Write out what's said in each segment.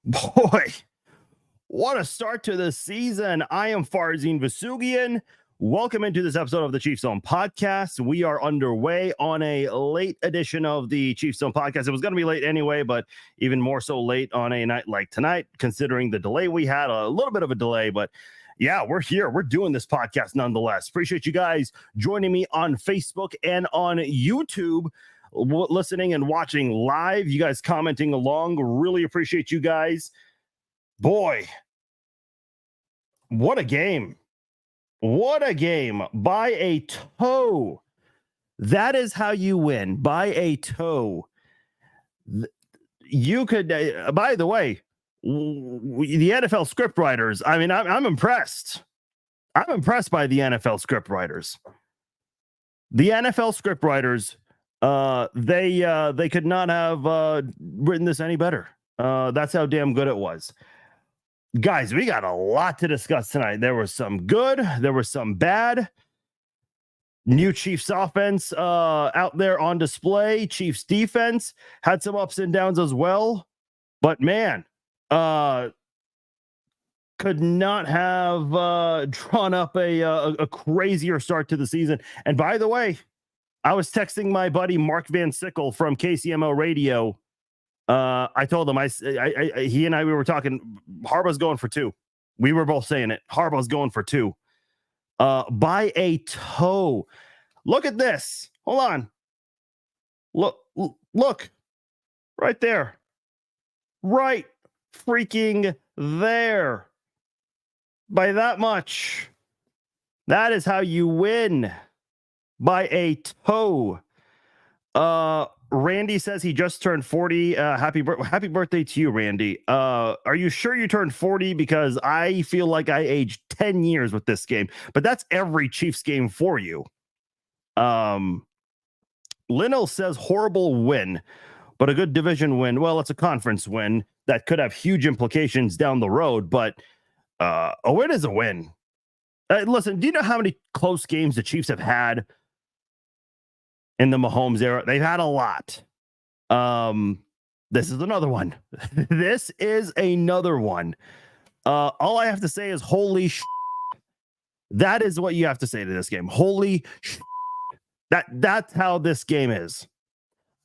Boy, what a start to the season. I am Farzin Vasugian. Welcome into this episode of the Chiefs Zone podcast. We are underway on a late edition of the Chiefs Zone podcast. It was going to be late anyway, but even more so late on a night like tonight, considering the delay we had, a little bit of a delay, but yeah, we're here. We're doing this podcast nonetheless. Appreciate you guys joining me on Facebook and on YouTube, listening and watching live. You guys commenting along. Really appreciate you guys. Boy, what a game. What a game. By a toe. That is how you win. By a toe. You could, by the way, the NFL script writers, I mean, I'm impressed. I'm impressed by the NFL script writers. The NFL script writers, they could not have written this any better. That's how damn good it was. Guys, we got a lot to discuss tonight. There was some good, there was some bad. New Chiefs offense out there on display. Chiefs defense had some ups and downs as well. But man, could not have drawn up a crazier start to the season. And by the way, I was texting my buddy Mark Van Sickle from KCMO Radio. I told him, he and I, we were talking, Harbaugh's going for 2. We were both saying it. Harbaugh's going for 2. By a toe. Look at this. Hold on. Look. Right there. Right freaking there. By that much. That is how you win. By a toe. Randy says he just turned 40. Happy birthday to you, Randy. Are you sure you turned 40? Because I feel like I aged 10 years with this game, but that's every Chiefs game for you. Linnell says horrible win, but a good division win. Well, it's a conference win that could have huge implications down the road, but a win is a win. Listen, do you know how many close games the Chiefs have had in the Mahomes era? They've had a lot. This is another one. This is another one. All I have to say is holy sh**. That is what you have to say to this game. Holy sh**. That's how this game is.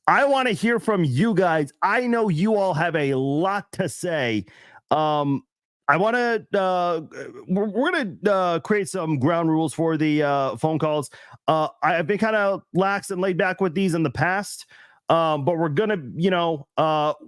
I want to hear from you guys. I know you all have a lot to say. I want to, we're going to create some ground rules for the phone calls. I've been kind of lax and laid back with these in the past, but we're going to,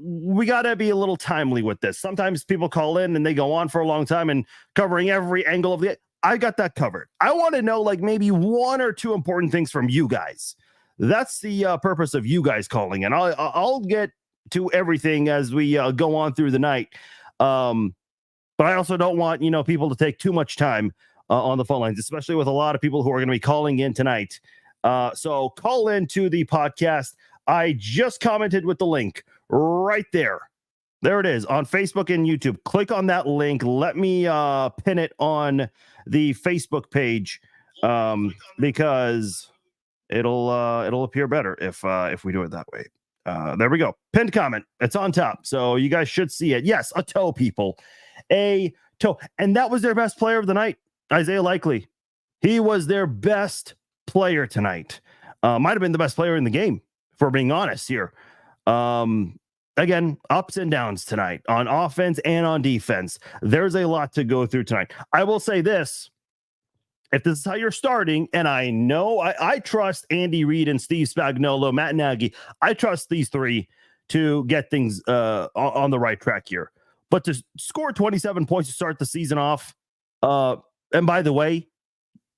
we got to be a little timely with this. Sometimes people call in and they go on for a long time and covering every angle of the, I got that covered. I want to know like maybe 1 or 2 important things from you guys. That's the purpose of you guys calling, and I'll get to everything as we go on through the night. But I also don't want, people to take too much time on the phone lines, especially with a lot of people who are going to be calling in tonight. So call in to the podcast. I just commented with the link right there. There it is on Facebook and YouTube. Click on that link. Let me pin it on the Facebook page because it'll appear better if we do it that way. There we go. Pinned comment. It's on top. So you guys should see it. Yes, a toe, people. A toe. And that was their best player of the night, Isaiah Likely. He was their best player tonight. Might have been the best player in the game, for being honest here. Again, ups and downs tonight on offense and on defense. There's a lot to go through tonight. I will say this. If this is how you're starting, and I know I trust Andy Reid and Steve Spagnuolo, Matt Nagy. I trust these 3 to get things on the right track here. But to score 27 points to start the season off, and by the way,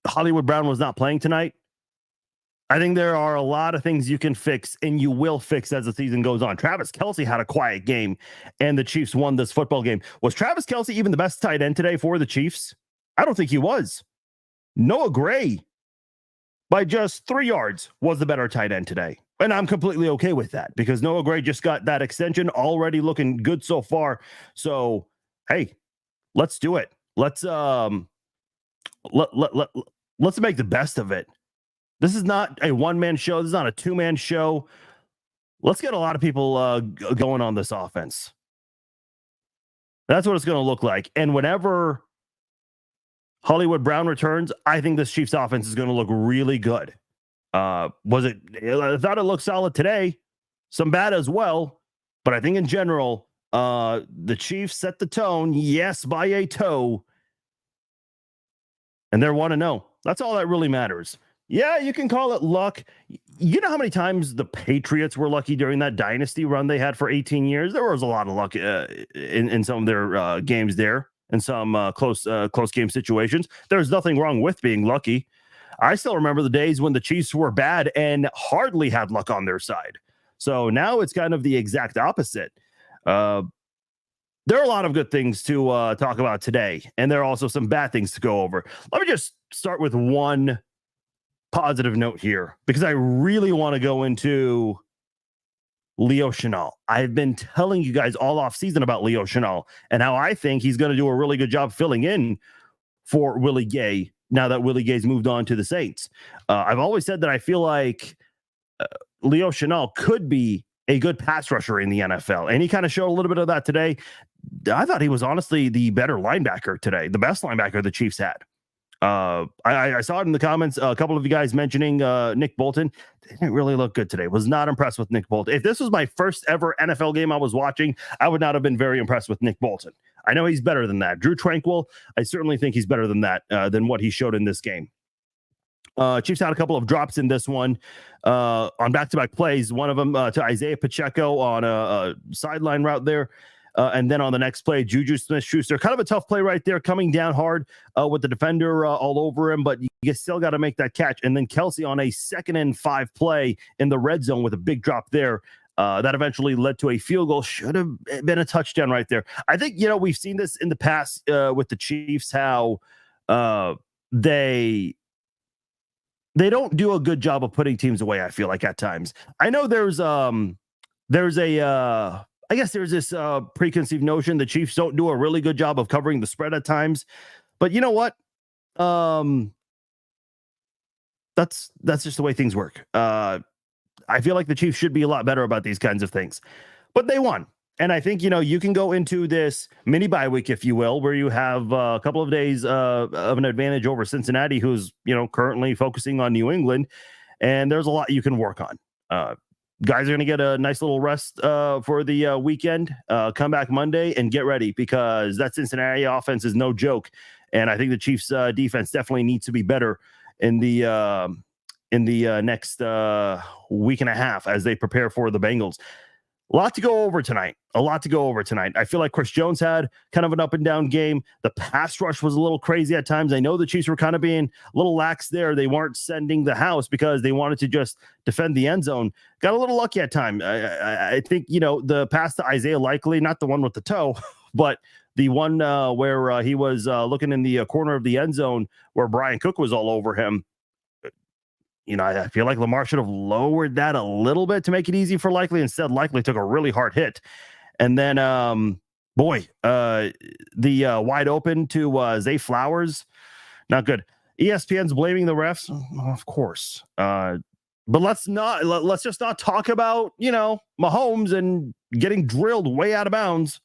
Hollywood Brown was not playing tonight. I think there are a lot of things you can fix, and you will fix as the season goes on. Travis Kelce had a quiet game, and the Chiefs won this football game. Was Travis Kelce even the best tight end today for the Chiefs? I don't think he was. Noah Gray, by just 3 yards, was the better tight end today. And I'm completely okay with that because Noah Gray just got that extension, already looking good so far. So, hey, let's do it. Let's make the best of it. This is not a one-man show. This is not a two-man show. Let's get a lot of people going on this offense. That's what it's going to look like. And whenever Hollywood Brown returns, I think this Chiefs offense is going to look really good. I thought it looked solid today. Some bad as well. But I think in general, the Chiefs set the tone, yes, by a toe. And they're 1-0. That's all that really matters. Yeah, you can call it luck. You know how many times the Patriots were lucky during that dynasty run they had for 18 years? There was a lot of luck in some of their games there, in some close game situations. There's nothing wrong with being lucky. I still remember the days when the Chiefs were bad and hardly had luck on their side. So now it's kind of the exact opposite. There are a lot of good things to talk about today, and there are also some bad things to go over. Let me just start with one positive note here, because I really want to go into Leo Chenal. I've been telling you guys all off season about Leo Chenal and how I think he's going to do a really good job filling in for Willie Gay now that Willie Gay's moved on to the Saints. I've always said that I feel like Leo Chenal could be a good pass rusher in the NFL, and he kind of showed a little bit of that today. I thought he was honestly the better linebacker today, the best linebacker the Chiefs had. I saw it in the comments. A couple of you guys mentioning Nick Bolton. Didn't really look good today. Was not impressed with Nick Bolton. If this was my first ever NFL game I was watching, I would not have been very impressed with Nick Bolton. I know he's better than that. Drew Tranquil, I certainly think he's better than that, than what he showed in this game. Chiefs had a couple of drops in this one on back-to-back plays. One of them to Isaiah Pacheco on a sideline route there. And then on the next play, Juju Smith-Schuster, kind of a tough play right there, coming down hard with the defender all over him, but you still got to make that catch. And then Kelsey on a 2nd and 5 play in the red zone with a big drop there. That eventually led to a field goal. Should have been a touchdown right there. I think, we've seen this in the past with the Chiefs, how they don't do a good job of putting teams away, I feel like, at times. I know there's this preconceived notion the Chiefs don't do a really good job of covering the spread at times. But you know what? That's just the way things work. I feel like the Chiefs should be a lot better about these kinds of things. But they won. And I think, you can go into this mini bye week, if you will, where you have a couple of days of an advantage over Cincinnati, who's, currently focusing on New England. And there's a lot you can work on. Guys are going to get a nice little rest for the weekend, come back Monday and get ready, because that Cincinnati offense is no joke. And I think the Chiefs defense definitely needs to be better in the next week and a half as they prepare for the Bengals. A lot to go over tonight. I feel like Chris Jones had kind of an up and down game. The pass rush was a little crazy at times. I know the Chiefs were kind of being a little lax there. They weren't sending the house because they wanted to just defend the end zone. Got a little lucky at time. I think, the pass to Isaiah Likely, not the one with the toe, but the one where he was looking in the corner of the end zone where Brian Cook was all over him. I feel like Lamar should have lowered that a little bit to make it easy for Likely. Instead, Likely took a really hard hit. And then, the wide open to Zay Flowers, not good. ESPN's blaming the refs, of course. But let's just not talk about, Mahomes and getting drilled way out of bounds.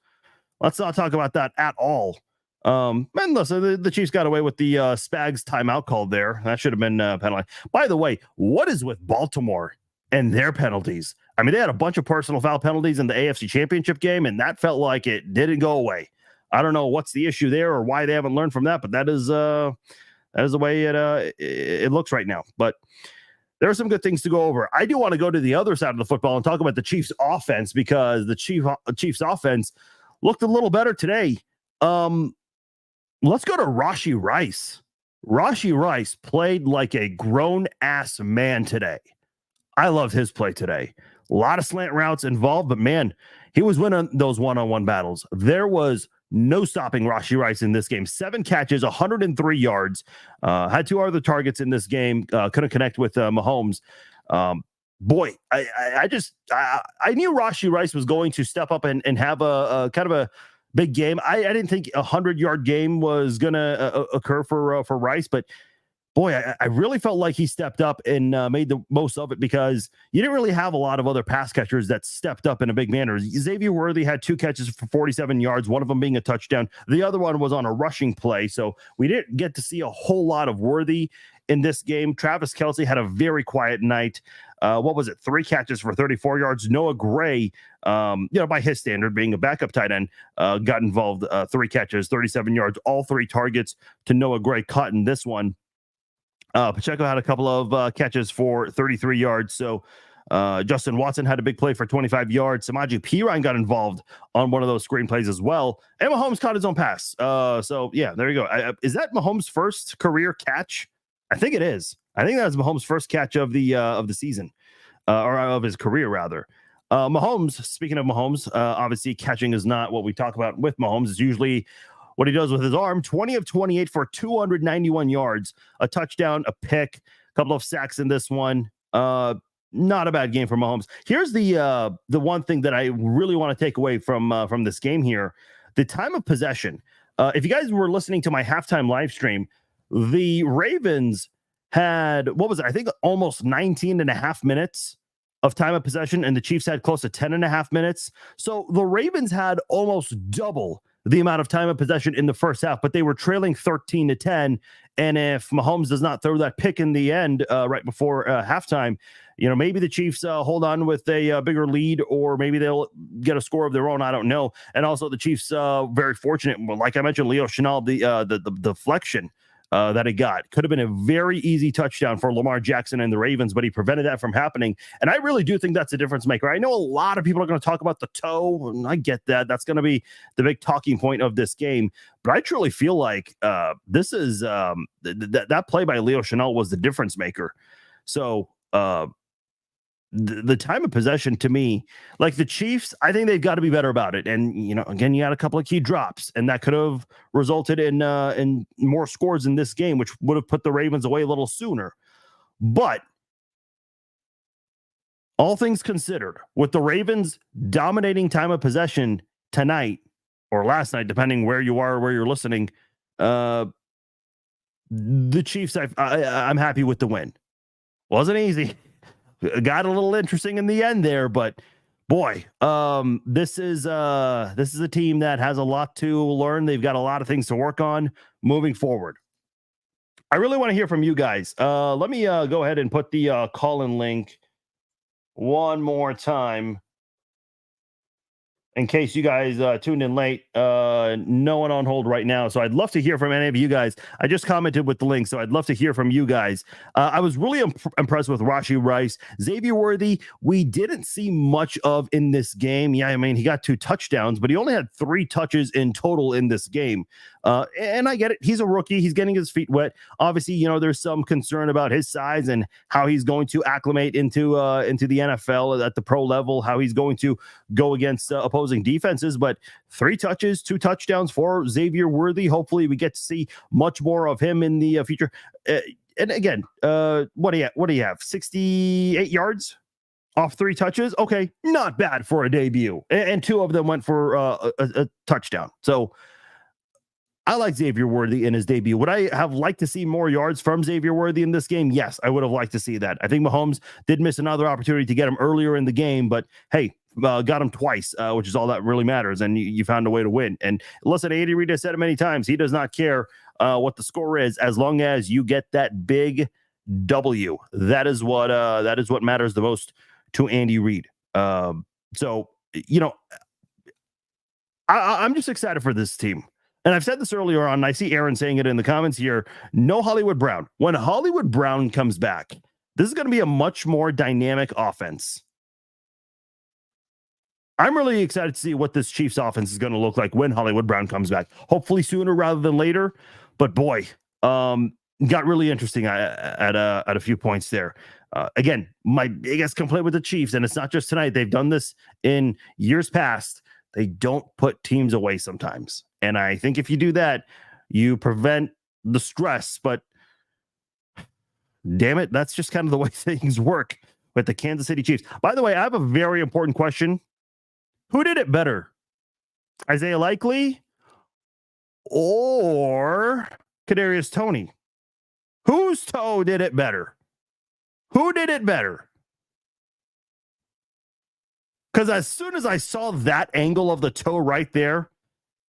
Let's not talk about that at all. And listen, the Chiefs got away with the Spags timeout call there. That should have been a penalty. By the way, what is with Baltimore and their penalties? I mean, they had a bunch of personal foul penalties in the AFC Championship game, and that felt like it didn't go away. I don't know what's the issue there or why they haven't learned from that, but that is the way it looks right now. But there are some good things to go over. I do want to go to the other side of the football and talk about the Chiefs offense, because the Chiefs offense looked a little better today. Let's go to Rashee Rice. Rashee Rice played like a grown-ass man today. I loved his play today. A lot of slant routes involved, but man, he was winning those one-on-one battles. There was no stopping Rashee Rice in this game. 7 catches, 103 yards. Had 2 other targets in this game. Couldn't connect with Mahomes. I knew Rashee Rice was going to step up and have a kind of a big game. I didn't think 100-yard game was going to occur for Rice, but boy, I really felt like he stepped up and made the most of it, because you didn't really have a lot of other pass catchers that stepped up in a big manner. Xavier Worthy had 2 catches for 47 yards, one of them being a touchdown. The other one was on a rushing play. So we didn't get to see a whole lot of Worthy in this game. Travis Kelce had a very quiet night. What was it? 3 catches for 34 yards. Noah Gray, by his standard, being a backup tight end, got involved. 3 catches, 37 yards, all 3 targets to Noah Gray caught in this one. Pacheco had a couple of catches for 33 yards. So Justin Watson had a big play for 25 yards. Samaje Perine got involved on one of those screen plays as well. And Mahomes caught his own pass. So yeah, there you go. Is that Mahomes' first career catch? I think it is. I think that was Mahomes' first catch of the season, or of his career rather. Mahomes, speaking of Mahomes, obviously catching is not what we talk about with Mahomes. It's usually what he does with his arm. 20 of 28 for 291 yards, a touchdown, a pick, a couple of sacks in this one. Not a bad game for Mahomes. Here's the one thing that I really want to take away from this game here: the time of possession. If you guys were listening to my halftime live stream, the Ravens had, what was it? I think almost 19 and a half minutes of time of possession, and the Chiefs had close to 10 and a half minutes. So the Ravens had almost double the amount of time of possession in the first half, but they were trailing 13-10. And if Mahomes does not throw that pick in the end right before halftime, maybe the Chiefs hold on with a bigger lead, or maybe they'll get a score of their own. I don't know. And also the Chiefs, very fortunate. Like I mentioned, Leo Chenal, the deflection that he got could have been a very easy touchdown for Lamar Jackson and the Ravens, but he prevented that from happening. And I really do think that's a difference maker. I know a lot of people are going to talk about the toe, and I get that. That's going to be the big talking point of this game. But I truly feel like this is that play by Leo Chenal was the difference maker. So the time of possession, to me, like the Chiefs, I think they've got to be better about it. And again, you had a couple of key drops, and that could have resulted in more scores in this game, which would have put the Ravens away a little sooner. But all things considered, with the Ravens dominating time of possession tonight or last night, depending where you are, where you're listening, the Chiefs, I'm happy with the win. Wasn't easy. Got a little interesting in the end there, but boy, this is a team that has a lot to learn. They've got a lot of things to work on moving forward. I really want to hear from you guys. Let me go ahead and put the call-in link one more time in case you guys tuned in late. No one on hold right now, so I'd love to hear from any of you guys. I just commented with the link, so I'd love to hear from you guys. I was really impressed with Rashee Rice. Xavier Worthy, we didn't see much of in this game. Yeah, I mean, he got 2 touchdowns, but he only had 3 touches in total in this game. And I get it. He's a rookie. He's getting his feet wet. Obviously, there's some concern about his size and how he's going to acclimate into the NFL at the pro level, how he's going to go against opposing defenses. But 3 touches, 2 touchdowns for Xavier Worthy. Hopefully we get to see much more of him in the future. And again, what do you have? 68 yards off 3 touches. Okay, not bad for a debut. And 2 of them went for a touchdown. So I like Xavier Worthy in his debut. Would I have liked to see more yards from Xavier Worthy in this game? Yes, I would have liked to see that. I think Mahomes did miss another opportunity to get him earlier in the game, but hey, got him twice, which is all that really matters, and you found a way to win. And listen, Andy Reid has said it many times. He does not care what the score is, as long as you get that big W. That is what matters the most to Andy Reid. So, I'm just excited for this team. And I've said this earlier on, and I see Aaron saying it in the comments here. No Hollywood Brown. When Hollywood Brown comes back, this is going to be a much more dynamic offense. I'm really excited to see what this Chiefs offense is going to look like when Hollywood Brown comes back. Hopefully sooner rather than later. But boy, got really interesting at a few points there. Again, my biggest complaint with the Chiefs, and it's not just tonight, they've done this in years past, they don't put teams away sometimes. And I think if you do that, you prevent the stress. But damn it, that's just kind of the way things work with the Kansas City Chiefs. By the way, I have a very important question. Who did it better? Isaiah Likely or Kadarius Toney? Whose toe did it better? Who did it better? Because as soon as I saw that angle of the toe right there,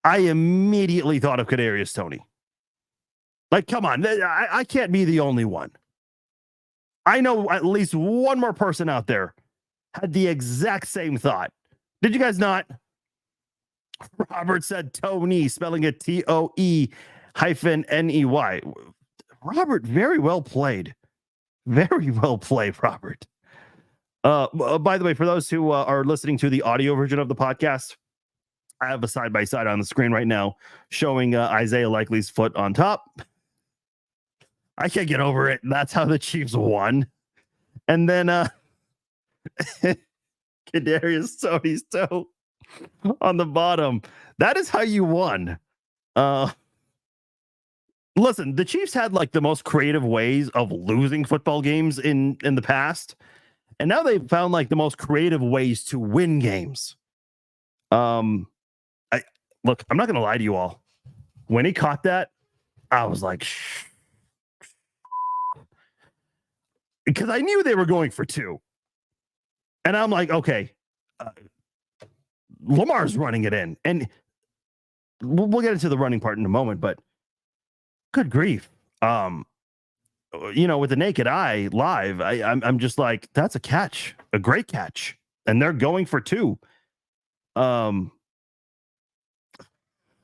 I immediately thought of Kadarius Toney. Like, come on, I can't be the only one. I know at least one more person out there had the exact same thought. Did you guys not? Robert said Tony, spelling it TOE-NEY. Robert, very well played. Very well played, Robert. By the way, for those who are listening to the audio version of the podcast, I have a side-by-side on the screen right now showing Isaiah Likely's foot on top. I can't get over it. That's how the Chiefs won. And then Kadarius Toney's toe on the bottom. That is how you won. Listen, the Chiefs had like the most creative ways of losing football games in the past. And now they've found like the most creative ways to win games. Look, I'm not going to lie to you all. When he caught that, I was like, shh. Because I knew they were going for two. And I'm like, okay, Lamar's running it in. And we'll get into the running part in a moment, but good grief. With the naked eye live, I'm just like, that's a catch, a great catch. And they're going for two.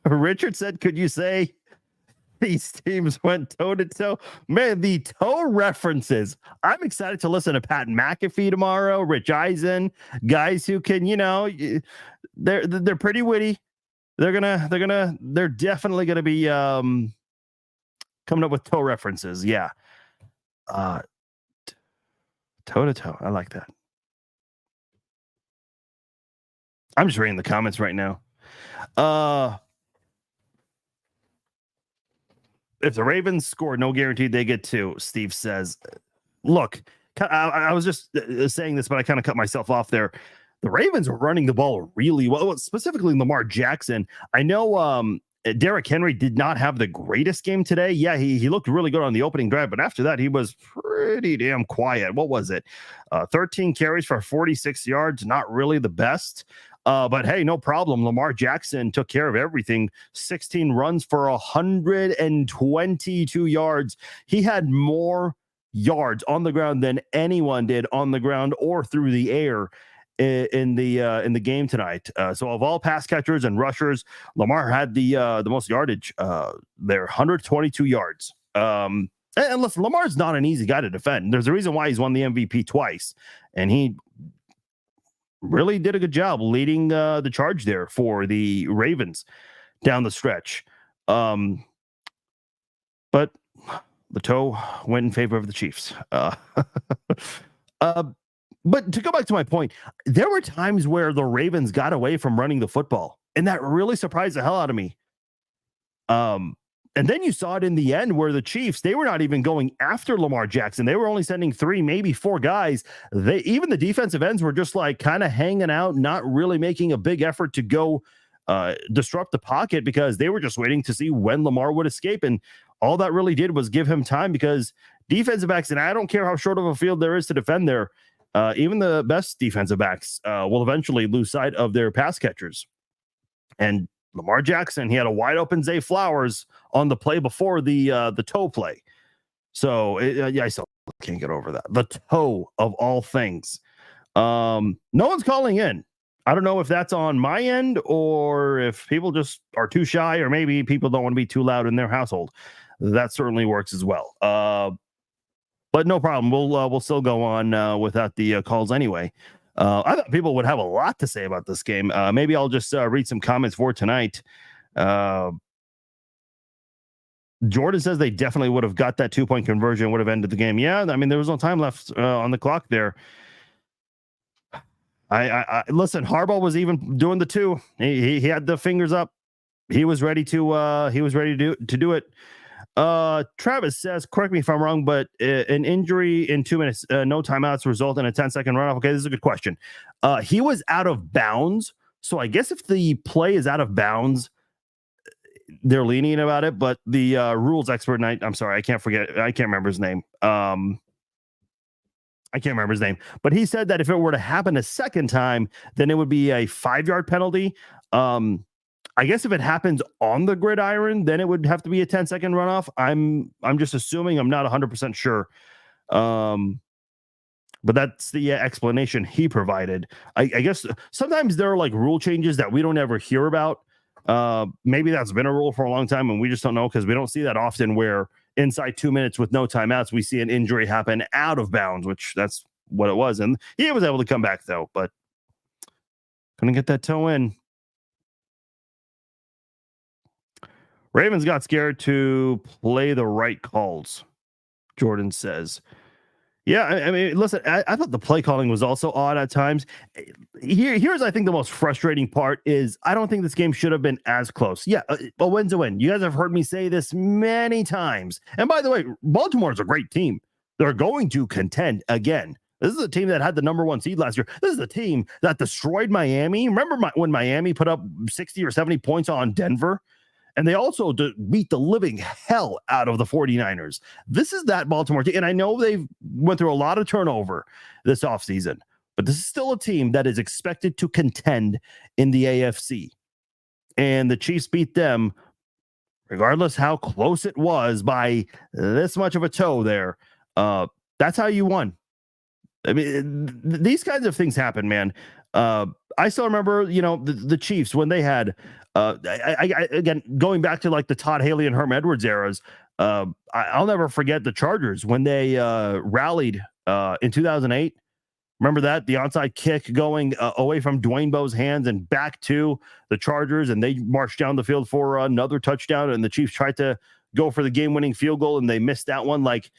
Richard said, could you say these teams went toe to toe? Man, the toe references. I'm excited to listen to Pat McAfee tomorrow, Rich Eisen, guys who can, they're pretty witty. They're definitely gonna be coming up with toe references. Yeah. Toe to toe. I like that. I'm just reading the comments right now. If the Ravens score, no guarantee they get two, Steve says. Look, I was just saying this, but I kind of cut myself off there. The Ravens are running the ball really well, specifically Lamar Jackson. I know Derrick Henry did not have the greatest game today. Yeah, he looked really good on the opening drive, but after that, he was pretty damn quiet. What was it? 13 carries for 46 yards, not really the best. But hey, no problem. Lamar Jackson took care of everything. 16 runs for 122 yards. He had more yards on the ground than anyone did on the ground or through the air in the game tonight. So of all pass catchers and rushers, Lamar had the most yardage there, 122 yards. And listen, Lamar's not an easy guy to defend. There's a reason why he's won the MVP twice, and he really did a good job leading the charge there for the Ravens down the stretch. But the toe went in favor of the Chiefs. But to go back to my point, there were times where the Ravens got away from running the football, and that really surprised the hell out of me. And then you saw it in the end where the Chiefs, they were not even going after Lamar Jackson. They were only sending 3, maybe 4 guys. Even the defensive ends were just like kind of hanging out, not really making a big effort to go disrupt the pocket because they were just waiting to see when Lamar would escape. And all that really did was give him time because defensive backs, and I don't care how short of a field there is to defend there, even the best defensive backs will eventually lose sight of their pass catchers. And Lamar Jackson, he had a wide open Zay Flowers on the play before the toe play. So I still can't get over that. The toe of all things. No one's calling in. I don't know if that's on my end or if people just are too shy, or maybe people don't want to be too loud in their household. That certainly works as well. But no problem. We'll still go on without the calls anyway. I thought people would have a lot to say about this game. Maybe I'll just read some comments for tonight. Jordan says they definitely would have got that 2-point conversion, would have ended the game. Yeah, I mean, there was no time left on the clock there. I listen, Harbaugh was even doing the 2. He had the fingers up. He was ready to do it. Travis says, correct me if I'm wrong, but an injury in 2 minutes, no timeouts result in a 10-second runoff. Okay, this is a good question. He was out of bounds. So I guess if the play is out of bounds, they're lenient about it, but the rules expert, I'm sorry, I can't remember his name. I can't remember his name, but he said that if it were to happen a second time, then it would be a 5-yard penalty. I guess if it happens on the gridiron, then it would have to be a 10-second runoff. I'm just assuming. I'm not 100% sure. But that's the explanation he provided. I guess sometimes there are like rule changes that we don't ever hear about. Maybe that's been a rule for a long time and we just don't know, because we don't see that often where inside 2 minutes with no timeouts, we see an injury happen out of bounds, which that's what it was. And he was able to come back though, but couldn't get that toe in. Ravens got scared to play the right calls, Jordan says. Yeah, I mean, listen, I thought the play calling was also odd at times. Here's, I think, the most frustrating part is I don't think this game should have been as close. Yeah, a win's a win. You guys have heard me say this many times. And by the way, Baltimore is a great team. They're going to contend again. This is a team that had the number 1 seed last year. This is a team that destroyed Miami. Remember when Miami put up 60 or 70 points on Denver? And they also beat the living hell out of the 49ers. This is that Baltimore team. And I know they've went through a lot of turnover this offseason, but this is still a team that is expected to contend in the AFC. And the Chiefs beat them, regardless how close it was, by this much of a toe there. That's how you won. I mean, these kinds of things happen, man. I still remember, the Chiefs when they had, again, going back to like the Todd Haley and Herm Edwards eras. I'll never forget the Chargers when they rallied in 2008. Remember that? The onside kick going away from Dwayne Bowe's hands and back to the Chargers, and they marched down the field for another touchdown, and the Chiefs tried to go for the game-winning field goal, and they missed that one. Like,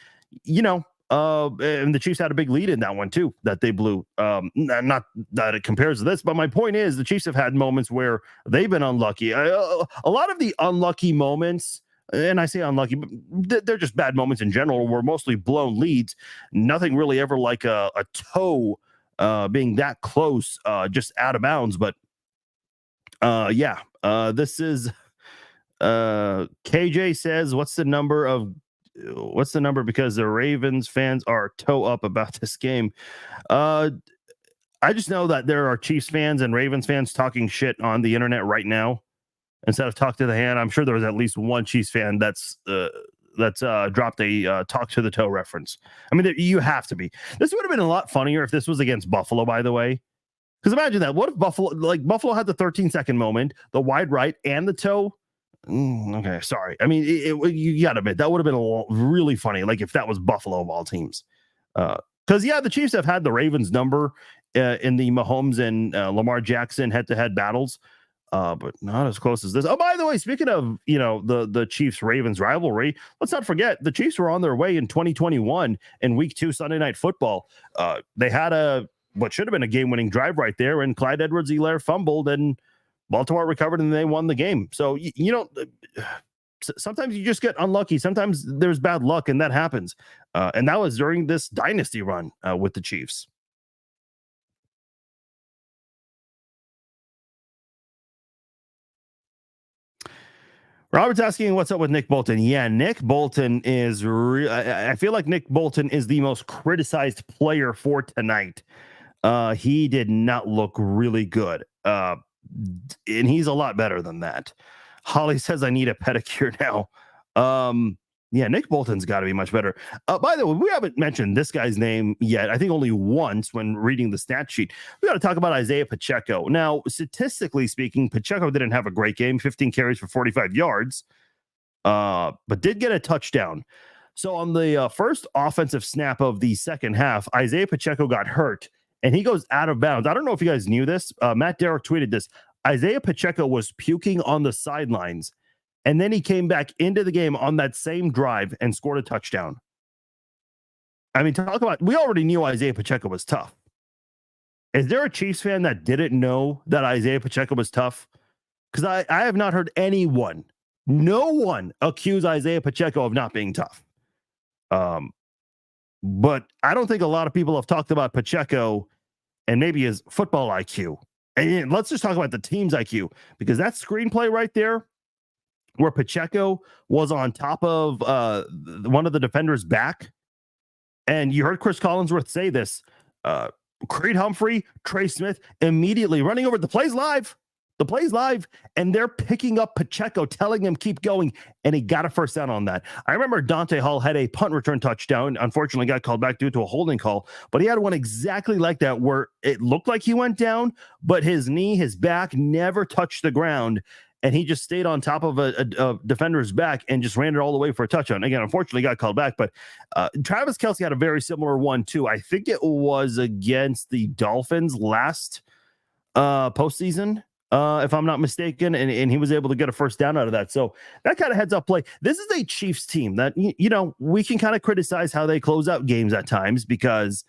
and the Chiefs had a big lead in that one too that they blew. Not that it compares to this, but my point is the Chiefs have had moments where they've been unlucky. A lot of the unlucky moments, and I say unlucky, but they're just bad moments in general, were mostly blown leads. Nothing really ever like a toe being that close, just out of bounds. But this is KJ says, what's the number, because the Ravens fans are toe up about this game. I just know that there are Chiefs fans and Ravens fans talking shit on the internet right now. Instead of talk to the hand, I'm sure there was at least one Chiefs fan that's dropped a talk to the toe reference. I mean, you have to be. This would have been a lot funnier if this was against Buffalo, by the way. Because imagine that. What if Buffalo had the 13-second moment, the wide right, and the toe? Okay, sorry. I mean, you got to admit that would have been really funny, like if that was Buffalo of all teams. Because the Chiefs have had the Ravens number in the Mahomes and Lamar Jackson head-to-head battles, but not as close as this. Oh, by the way, speaking of the Chiefs Ravens rivalry, let's not forget the Chiefs were on their way in 2021 in Week 2 Sunday Night Football. They had what should have been a game-winning drive right there, and Clyde Edwards-Helaire fumbled and Baltimore recovered and they won the game. So, sometimes you just get unlucky. Sometimes there's bad luck and that happens. And that was during this dynasty run with the Chiefs. Robert's asking what's up with Nick Bolton. Yeah, Nick Bolton is I feel like Nick Bolton is the most criticized player for tonight. He did not look really good. And he's a lot better than that. Holly says I need a pedicure now. Nick Bolton's got to be much better. By the way, we haven't mentioned this guy's name yet. I think only once when reading the stat sheet. We got to talk about Isaiah Pacheco. Now, statistically speaking, Pacheco didn't have a great game, 15 carries for 45 yards, but did get a touchdown. So on the first offensive snap of the second half, Isaiah Pacheco got hurt and he goes out of bounds. I don't know if you guys knew this. Matt Derrick tweeted this. Isaiah Pacheco was puking on the sidelines, and then he came back into the game on that same drive and scored a touchdown. I mean, talk about, we already knew Isaiah Pacheco was tough. Is there a Chiefs fan that didn't know that Isaiah Pacheco was tough? Because I have not heard no one accuse Isaiah Pacheco of not being tough. But I don't think a lot of people have talked about Pacheco and maybe his football IQ. And let's just talk about the team's IQ, because that screenplay right there where Pacheco was on top of one of the defenders' back. And you heard Chris Collinsworth say this. Creed Humphrey, Trey Smith immediately running over. The play's live. The play's live. And they're picking up Pacheco, telling him keep going. And he got a first down on that. I remember Dante Hall had a punt return touchdown. Unfortunately, got called back due to a holding call. But he had one exactly like that where it looked like he went down, but his knee, his back never touched the ground. And he just stayed on top of a defender's back and just ran it all the way for a touchdown. Again, unfortunately, got called back. But Travis Kelce had a very similar one, too. I think it was against the Dolphins last postseason, if I'm not mistaken. And he was able to get a first down out of that. So that kind of heads up play. This is a Chiefs team that, you know, we can kind of criticize how they close out games at times because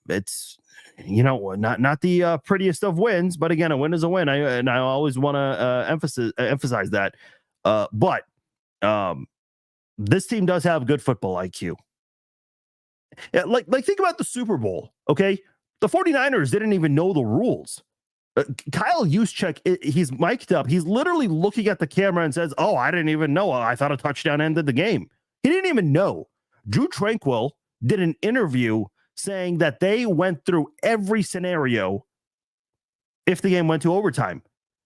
it's, you know, not the prettiest of wins, but again, a win is a win. I always want to emphasize that. But this team does have good football IQ. Yeah, like think about the Super Bowl. Okay, the 49ers didn't even know the rules. Kyle Juszczyk, he's mic'd up. He's literally looking at the camera and says, "Oh, I didn't even know. I thought a touchdown ended the game." He didn't even know. Drew Tranquill did an interview saying that they went through every scenario if the game went to overtime.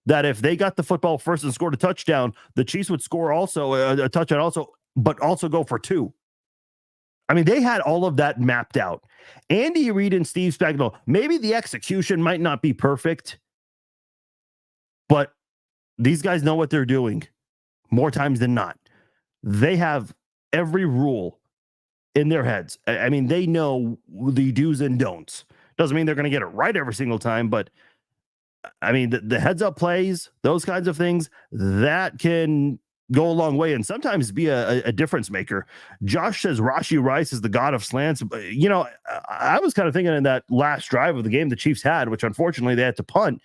That if they got the football first and scored a touchdown, the Chiefs would score also a touchdown also, but also go for two. I mean, they had all of that mapped out. Andy Reid and Steve Spagnuolo, maybe the execution might not be perfect, but these guys know what they're doing more times than not. They have every rule in their heads. I mean, they know the do's and don'ts. Doesn't mean they're going to get it right every single time, but I mean, the heads up plays, those kinds of things, that can go a long way and sometimes be a difference maker. Josh says Rashee Rice is the god of slants. You know, I was kind of thinking in that last drive of the game the Chiefs had, which unfortunately they had to punt.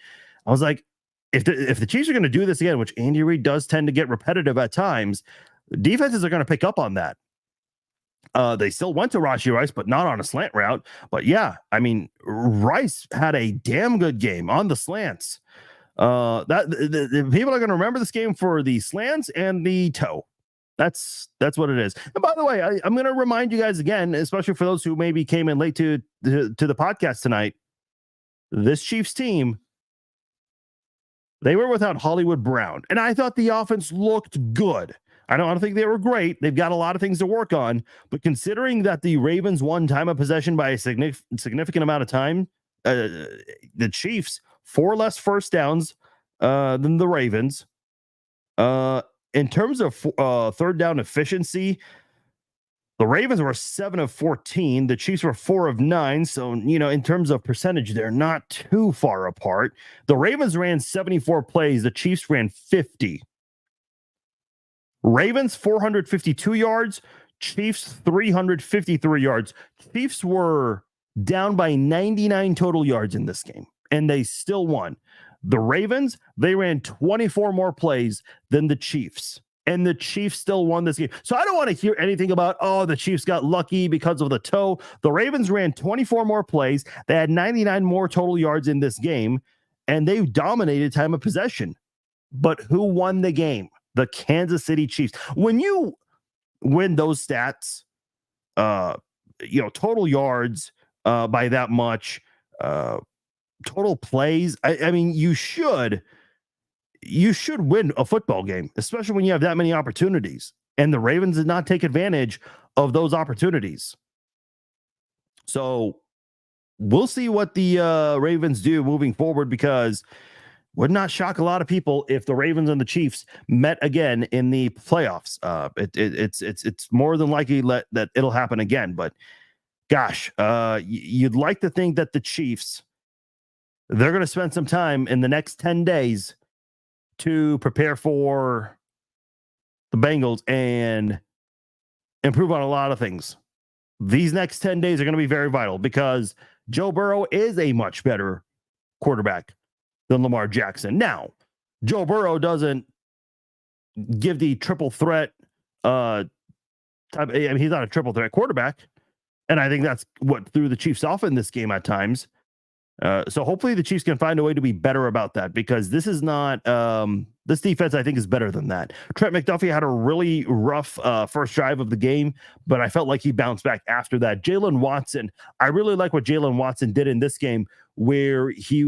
I was like, if the Chiefs are going to do this again, which Andy Reid does tend to get repetitive at times, defenses are going to pick up on that. They still went to Rashee Rice, but not on a slant route. But yeah, I mean, Rice had a damn good game on the slants. The people are going to remember this game for the slants and the toe. That's what it is. And by the way, I'm going to remind you guys again, especially for those who maybe came in late to the podcast tonight. This Chiefs team, they were without Hollywood Brown, and I thought the offense looked good. I don't think they were great. They've got a lot of things to work on, but considering that the Ravens won time of possession by a significant amount of time, the Chiefs 4 less first downs than the Ravens. In terms of third down efficiency, the Ravens were 7 of 14. The Chiefs were 4 of 9. So, you know, in terms of percentage, they're not too far apart. The Ravens ran 74 plays. The Chiefs ran 50. Ravens 452 yards, Chiefs 353 yards. Chiefs were down by 99 total yards in this game, and they still won. The Ravens, they ran 24 more plays than the Chiefs, and the Chiefs still won this game. So I don't want to hear anything about, oh, the Chiefs got lucky because of the toe. The Ravens ran 24 more plays. They had 99 more total yards in this game, and they dominated time of possession. But who won the game? The Kansas City Chiefs. When you win those stats, you know, total yards by that much, total plays, I mean, you should win a football game, especially when you have that many opportunities. And the Ravens did not take advantage of those opportunities. So we'll see what the Ravens do moving forward, because would not shock a lot of people if the Ravens and the Chiefs met again in the playoffs. It's more than likely that it'll happen again. But gosh, you'd like to think that the Chiefs, they're going to spend some time in the next 10 days to prepare for the Bengals and improve on a lot of things. These next 10 days are going to be very vital because Joe Burrow is a much better quarterback than Lamar Jackson. Now, Joe Burrow doesn't give the triple threat type. I mean, he's not a triple threat quarterback, and I think that's what threw the Chiefs off in this game at times. So hopefully the Chiefs can find a way to be better about that, because this is not This defense, I think, is better than that. Trent McDuffie had a really rough first drive of the game, but I felt like he bounced back after that. Jalen Watson, I really like what Jalen Watson did in this game, where he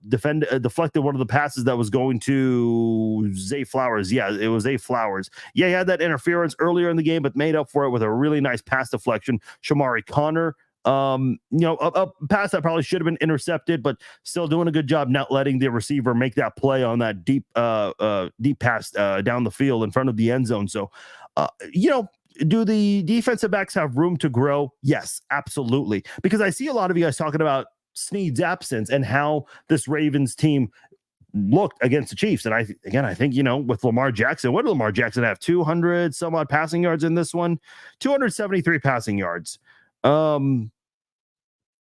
deflected one of the passes that was going to Zay Flowers. Yeah, it was Zay Flowers. Yeah, he had that interference earlier in the game, but made up for it with a really nice pass deflection. Shamari Connor, a pass that probably should have been intercepted, but still doing a good job not letting the receiver make that play on that deep pass down the field in front of the end zone. So, do the defensive backs have room to grow? Yes, absolutely. Because I see a lot of you guys talking about Snead's absence and how this Ravens team looked against the Chiefs. And I think, with Lamar Jackson, what did Lamar Jackson have? 200 some odd passing yards in this one, 273 passing yards.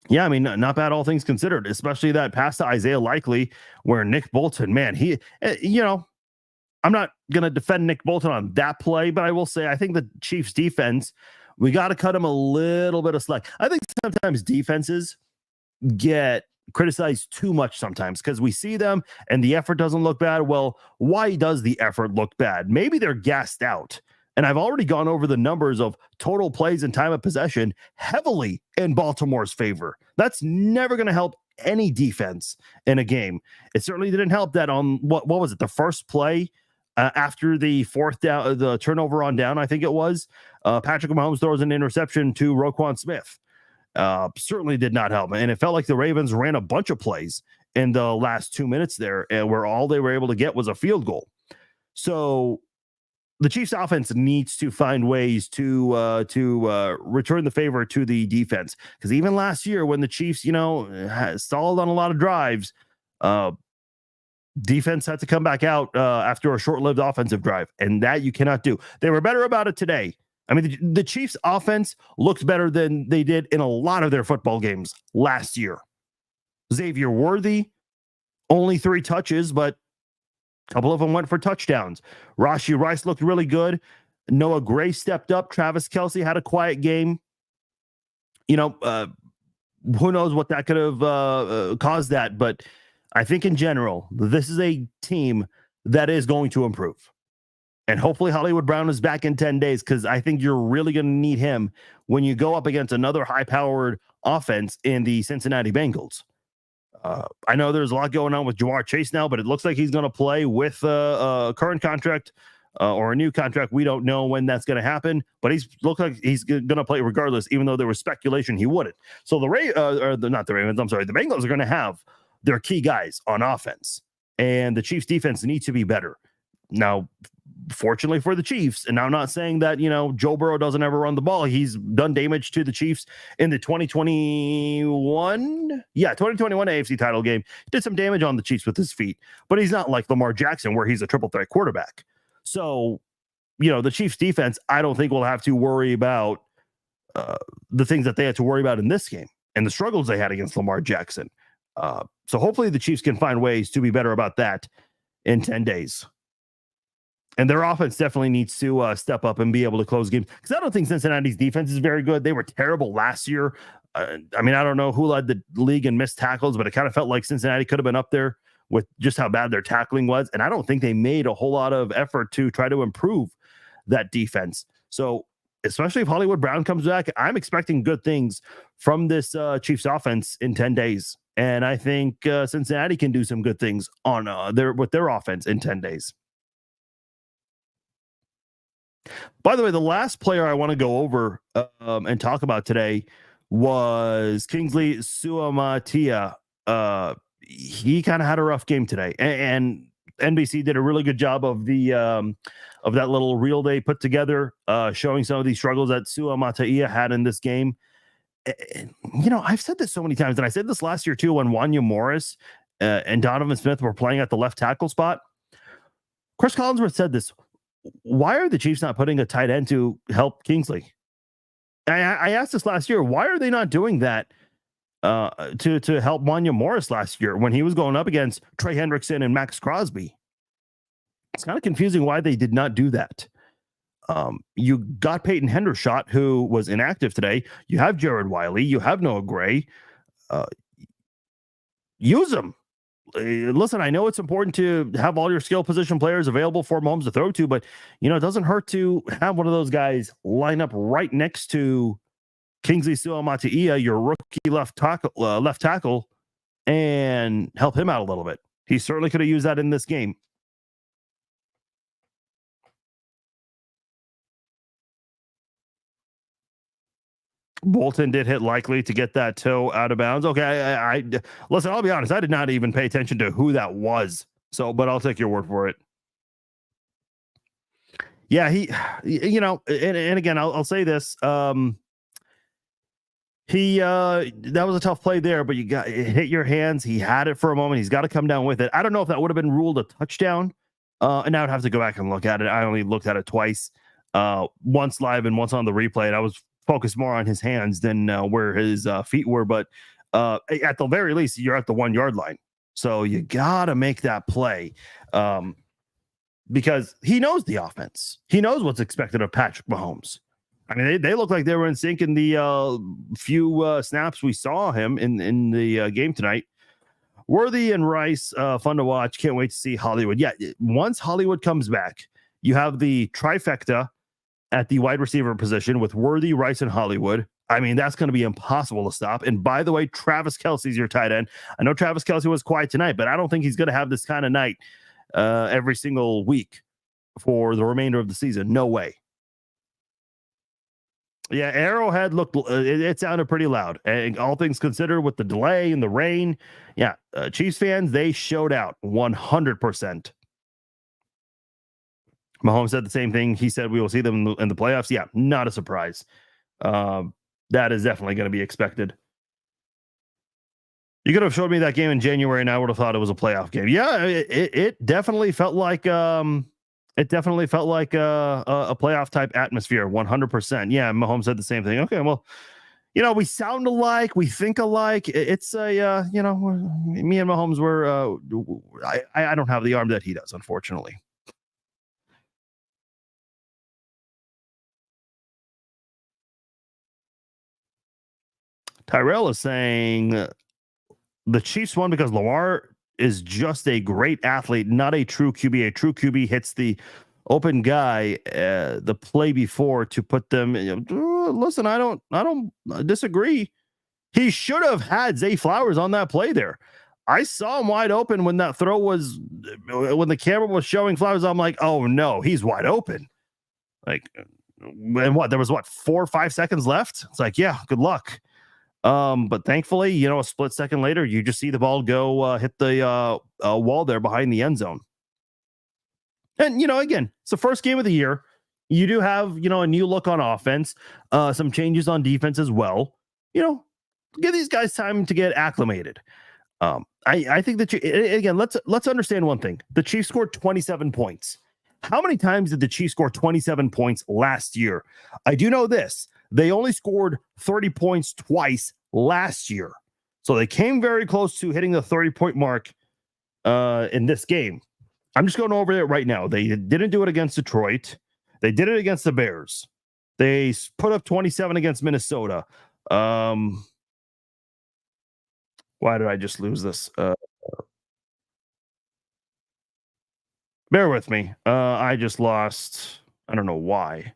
Yeah, I mean, not bad, all things considered, especially that pass to Isaiah Likely, where Nick Bolton, man, I'm not going to defend Nick Bolton on that play, but I will say, I think the Chiefs defense, we got to cut him a little bit of slack. I think sometimes defenses get criticized too much sometimes because we see them and the effort doesn't look bad. Well, why does the effort look bad? Maybe they're gassed out. And I've already gone over the numbers of total plays and time of possession heavily in Baltimore's favor. That's never going to help any defense in a game. It certainly didn't help that on what was it? The first play after the fourth down, the turnover on down, I think it was. Patrick Mahomes throws an interception to Roquan Smith. Certainly did not help. And it felt like the Ravens ran a bunch of plays in the last 2 minutes there, where all they were able to get was a field goal. So the Chiefs offense needs to find ways to return the favor to the defense. Because even last year when the Chiefs, stalled on a lot of drives, defense had to come back out after a short-lived offensive drive. And that you cannot do. They were better about it today. I mean, the Chiefs offense looked better than they did in a lot of their football games last year. Xavier Worthy, only 3 touches, but a couple of them went for touchdowns. Rashee Rice looked really good. Noah Gray stepped up. Travis Kelce had a quiet game. Who knows what that could have caused that. But I think in general, this is a team that is going to improve. And hopefully Hollywood Brown is back in 10 days, because I think you're really going to need him when you go up against another high-powered offense in the Cincinnati Bengals. I know there's a lot going on with Ja'Marr Chase now, but it looks like he's going to play with a current contract or a new contract. We don't know when that's going to happen, but looks like he's going to play regardless, even though there was speculation he wouldn't. So the Bengals are going to have their key guys on offense, and the Chiefs defense needs to be better. Now, fortunately for the Chiefs, and I'm not saying that, Joe Burrow doesn't ever run the ball. He's done damage to the Chiefs in the 2021 AFC title game. He did some damage on the Chiefs with his feet, but he's not like Lamar Jackson, where he's a triple threat quarterback. So, the Chiefs defense, I don't think will have to worry about the things that they had to worry about in this game and the struggles they had against Lamar Jackson. So hopefully the Chiefs can find ways to be better about that in 10 days. And their offense definitely needs to step up and be able to close games, because I don't think Cincinnati's defense is very good. They were terrible last year. I don't know who led the league in missed tackles, but it kind of felt like Cincinnati could have been up there with just how bad their tackling was. And I don't think they made a whole lot of effort to try to improve that defense. So especially if Hollywood Brown comes back, I'm expecting good things from this Chiefs offense in 10 days. And I think Cincinnati can do some good things on with their offense in 10 days. By the way, the last player I want to go over and talk about today was Kingsley Suamataia. He kind of had a rough game today, and NBC did a really good job of that little reel they put together, showing some of these struggles that Suamataia had in this game. And, I've said this so many times, and I said this last year too when Wanya Morris and Donovan Smith were playing at the left tackle spot. Chris Collinsworth said this. Why are the Chiefs not putting a tight end to help Kingsley? I asked this last year. Why are they not doing that to help Wanya Morris last year when he was going up against Trey Hendrickson and Max Crosby? It's kind of confusing why they did not do that. You got Peyton Hendershot, who was inactive today. You have Jared Wiley. You have Noah Gray. Use them. listen, I know it's important to have all your skill position players available for Mahomes to throw to, but it doesn't hurt to have one of those guys line up right next to Kingsley Suamataia, your rookie left tackle, and help him out a little bit. He certainly could have used that in this game. Bolton did hit Likely to get that toe out of bounds. Okay, I listen, I'll be honest, I did not even pay attention to who that was. So, but I'll take your word for it. Yeah, and again, I'll say this. That was a tough play there, but it hit your hands. He had it for a moment. He's got to come down with it. I don't know if that would have been ruled a touchdown. And I would have to go back and look at it. I only looked at it twice, once live and once on the replay. And I was focused more on his hands than where his feet were. But at the very least, you're at the 1 yard line. So you got to make that play because he knows the offense. He knows what's expected of Patrick Mahomes. I mean, they look like they were in sync in the few snaps we saw him in the game tonight. Worthy and Rice, fun to watch. Can't wait to see Hollywood. Yeah, once Hollywood comes back, you have the trifecta at the wide receiver position with Worthy, Rice, and Hollywood. I mean, that's going to be impossible to stop. And by the way, Travis Kelce's your tight end. I know Travis Kelce was quiet tonight, but I don't think he's going to have this kind of night every single week for the remainder of the season. No way. Yeah, Arrowhead looked, it sounded pretty loud. And all things considered with the delay and the rain, yeah, Chiefs fans, they showed out 100%. Mahomes said the same thing. He said we will see them in the playoffs. Yeah, not a surprise. That is definitely going to be expected. You could have showed me that game in January and I would have thought it was a playoff game. Yeah, it definitely felt like a playoff type atmosphere, 100%. Yeah, Mahomes said the same thing. Okay, well, we sound alike, we think alike. It's me and Mahomes were. I don't have the arm that he does, unfortunately. Tyrell is saying the Chiefs won because Lamar is just a great athlete, not a true QB. A true QB hits the open guy the play before to put them. Listen, I don't disagree. He should have had Zay Flowers on that play there. I saw him wide open when that throw was, when the camera was showing Flowers. I'm like, oh no, he's wide open. Like, and there was 4 or 5 seconds left. It's like, yeah, good luck. But thankfully, a split second later, you just see the ball go hit the wall there behind the end zone. And, again, it's the first game of the year. You do have, a new look on offense, some changes on defense as well. Give these guys time to get acclimated. I think that again, let's understand one thing. The Chiefs scored 27 points. How many times did the Chiefs score 27 points last year? I do know this. They only scored 30 points twice last year. So they came very close to hitting the 30-point mark in this game. I'm just going over it right now. They didn't do it against Detroit. They did it against the Bears. They put up 27 against Minnesota. Why did I just lose this? Bear with me. I just lost. I don't know why.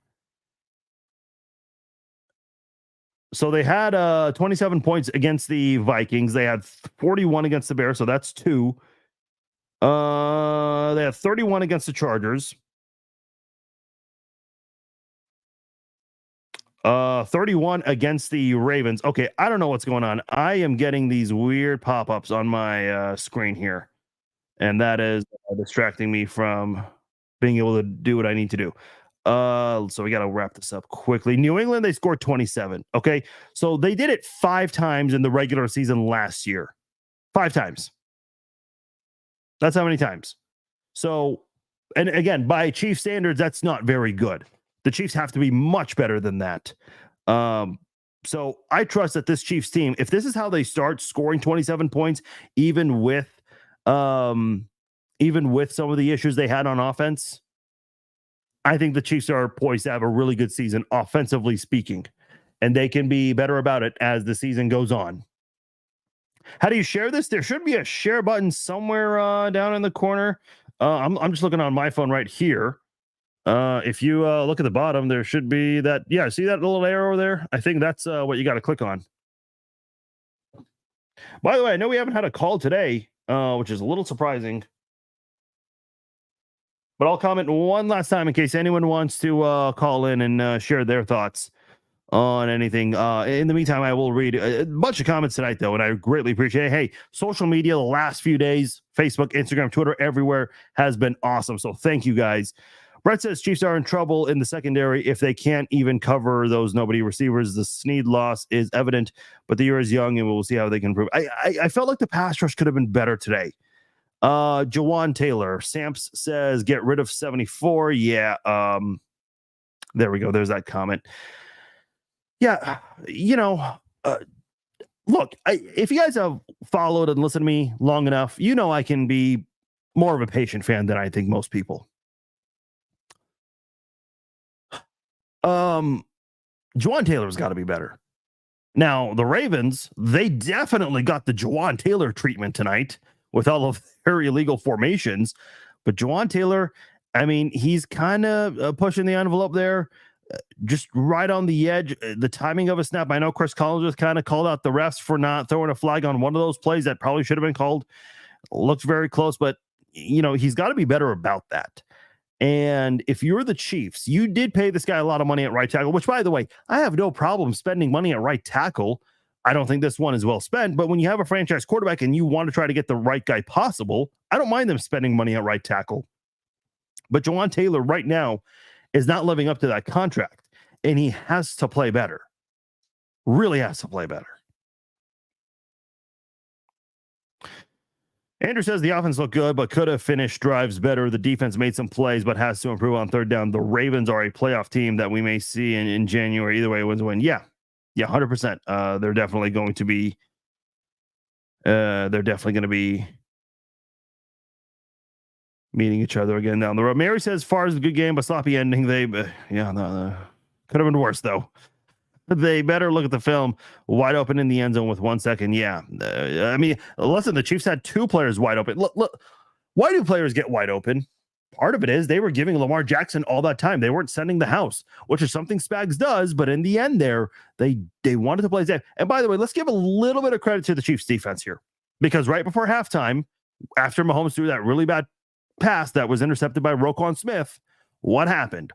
So they had 27 points against the Vikings. They had 41 against the Bears, so that's 2. They have 31 against the Chargers. 31 against the Ravens. Okay, I don't know what's going on. I am getting these weird pop-ups on my screen here, and that is distracting me from being able to do what I need to do. So we got to wrap this up quickly. New England, they scored 27. Okay, so they did it 5 times in the regular season last year. 5 times. That's how many times. So, and again, by Chiefs standards, that's not very good. The Chiefs have to be much better than that. So I trust that this Chiefs team, if this is how they start scoring 27 points, even with some of the issues they had on offense, I think the Chiefs are poised to have a really good season, offensively speaking, and they can be better about it as the season goes on. How do you share this? There should be a share button somewhere down in the corner. I'm just looking on my phone right here. If you look at the bottom, there should be that. Yeah, see that little arrow there? I think that's what you got to click on. By the way, I know we haven't had a call today, which is a little surprising. But I'll comment one last time in case anyone wants to call in and share their thoughts on anything. In the meantime, I will read a bunch of comments tonight, though, and I greatly appreciate it. Hey, social media the last few days, Facebook, Instagram, Twitter, everywhere has been awesome. So thank you guys. Brett says Chiefs are in trouble in the secondary if they can't even cover those nobody receivers. The Snead loss is evident, but the year is young, and we'll see how they can improve. I felt like the pass rush could have been better today. Jawan Taylor, Samps says get rid of 74. Yeah. There we go. There's that comment. Yeah, look, if you guys have followed and listened to me long enough, you know I can be more of a patient fan than I think most people. Jawan Taylor's got to be better. Now, the Ravens, they definitely got the Jawan Taylor treatment tonight with all of their illegal formations. But Jawan Taylor, I mean, he's kind of pushing the envelope there, just right on the edge. The timing of a snap. I know Chris Collinsworth kind of called out the refs for not throwing a flag on one of those plays that probably should have been called. Looked very close, but, he's got to be better about that. And if you're the Chiefs, you did pay this guy a lot of money at right tackle, which, by the way, I have no problem spending money at right tackle. I don't think this one is well spent, but when you have a franchise quarterback and you want to try to get the right guy possible, I don't mind them spending money at right tackle. But Jawan Taylor right now is not living up to that contract, and he has to play better. Really has to play better. Andrew says the offense looked good, but could have finished drives better. The defense made some plays, but has to improve on third down. The Ravens are a playoff team that we may see in January. Either way, wins win. Yeah, 100%. They're definitely going to be. They're definitely going to be meeting each other again down the road. Mary says, "Far as a good game, but sloppy ending. They, could have been worse though." They better look at the film. Wide open in the end zone with 1 second. Yeah. I mean, listen, the Chiefs had two players wide open. Look, why do players get wide open? Part of it is they were giving Lamar Jackson all that time. They weren't sending the house, which is something Spags does. But in the end there, they wanted to play safe. And by the way, let's give a little bit of credit to the Chiefs defense here. Because right before halftime, after Mahomes threw that really bad pass that was intercepted by Roquan Smith, what happened?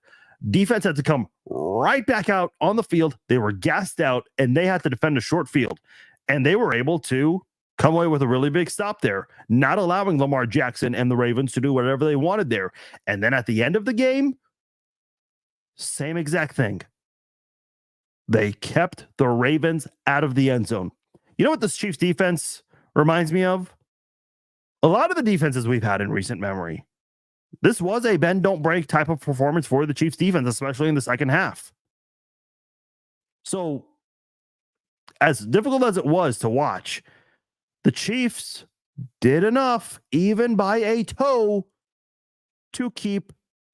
Defense had to come right back out on the field. They were gassed out, and they had to defend a short field. And they were able to come away with a really big stop there, not allowing Lamar Jackson and the Ravens to do whatever they wanted there. And then at the end of the game, same exact thing. They kept the Ravens out of the end zone. You know what this Chiefs defense reminds me of? A lot of the defenses we've had in recent memory. This was a bend, don't break type of performance for the Chiefs defense, especially in the second half. So, as difficult as it was to watch, the Chiefs did enough, even by a toe, to keep